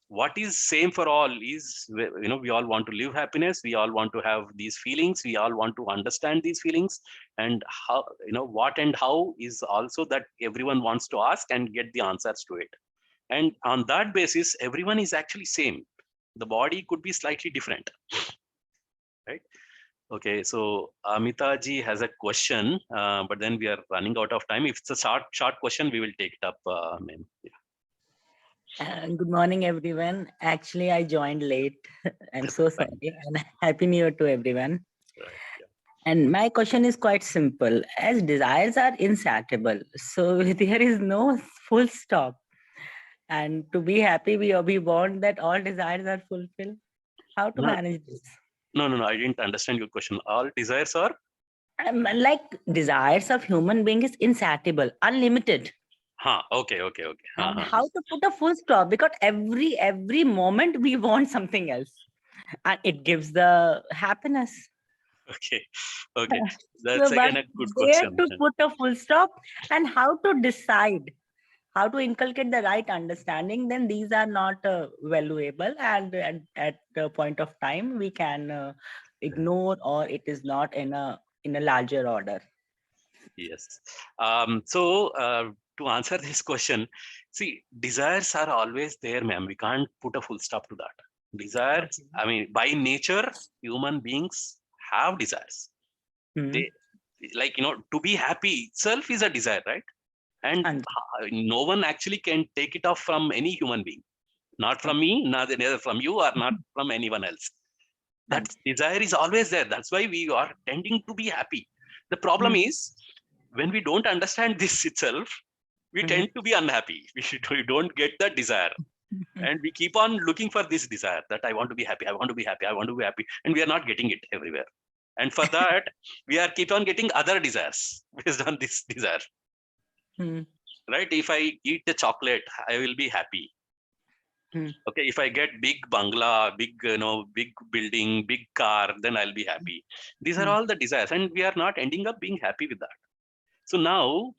what is same for all is, we all want to live happiness, we all want to have these feelings, we all want to understand these feelings, and how, what and how is also that everyone wants to ask and get the answers to it. And on that basis, everyone is actually same. The body could be slightly different, right? Okay, so Amita ji has a question, but then we are running out of time. If it's a short question, we will take it up, ma'am. Yeah. Good morning, everyone. Actually, I joined late. I'm so sorry. And Happy New Year to everyone. Right, yeah. And my question is quite simple. As desires are insatiable, so there is no full stop. And to be happy, we want that all desires are fulfilled. How to manage this? No, I didn't understand your question. All desires are? Like desires of human being is insatiable, unlimited. Okay. And how to put a full stop? Because every moment we want something else, and it gives the happiness. Okay. That's So, again a good question. Where to put a full stop and how to decide, how to inculcate the right understanding, then these are not valuable, and at the point of time we can ignore, or it is not in a larger order. Yes. So to answer this question, see, desires are always there, ma'am. We can't put a full stop to that. Desires, I mean, by nature, human beings have desires. Hmm. They, like, to be happy itself is a desire, right? And And no one actually can take it off from any human being. Not from me, neither from you, or not from anyone else. That desire is always there. That's why we are tending to be happy. The problem is, when we don't understand this itself, we tend to be unhappy. We don't get that desire. And we keep on looking for this desire that I want to be happy, I want to be happy, I want to be happy. And we are not getting it everywhere. And for that, we are keep on getting other desires based on this desire. Right? If I eat the chocolate, I will be happy. Okay, if I get big bungalow, big, big building, big car, then I'll be happy. These are all the desires, and we are not ending up being happy with that. So now,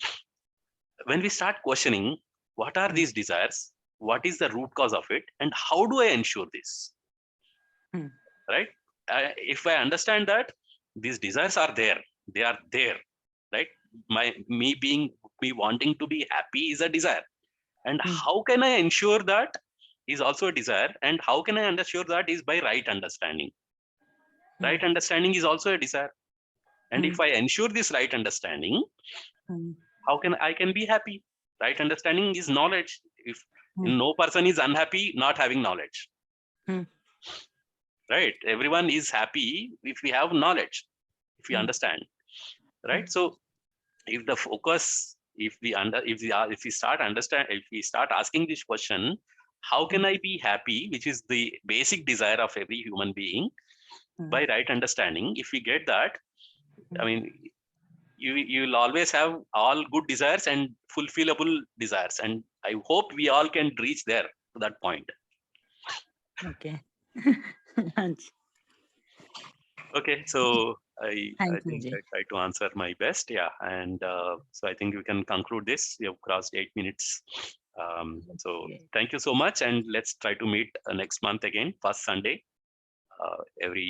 when we start questioning, what are these desires? What is the root cause of it? And how do I ensure this? Right? If I understand that these desires are there, they are there, right? Me wanting to be happy is a desire. And how can I ensure that is also a desire? And how can I ensure that is by right understanding? Right understanding is also a desire. And if I ensure this right understanding, how can I be happy? Right understanding is knowledge. If no person is unhappy not having knowledge, right? Everyone is happy if we have knowledge, if we understand, right? So if the focus, if we start asking this question, how can I be happy, which is the basic desire of every human being, by right understanding, if we get that, I mean, you'll always have all good desires and fulfillable desires. And I hope we all can reach there to that point. Okay. Okay, so I Thank you, think Jay. I tried to answer my best. Yeah. And so I think we can conclude this. We have crossed 8 minutes. So thank you so much. And let's try to meet next month again, first Sunday every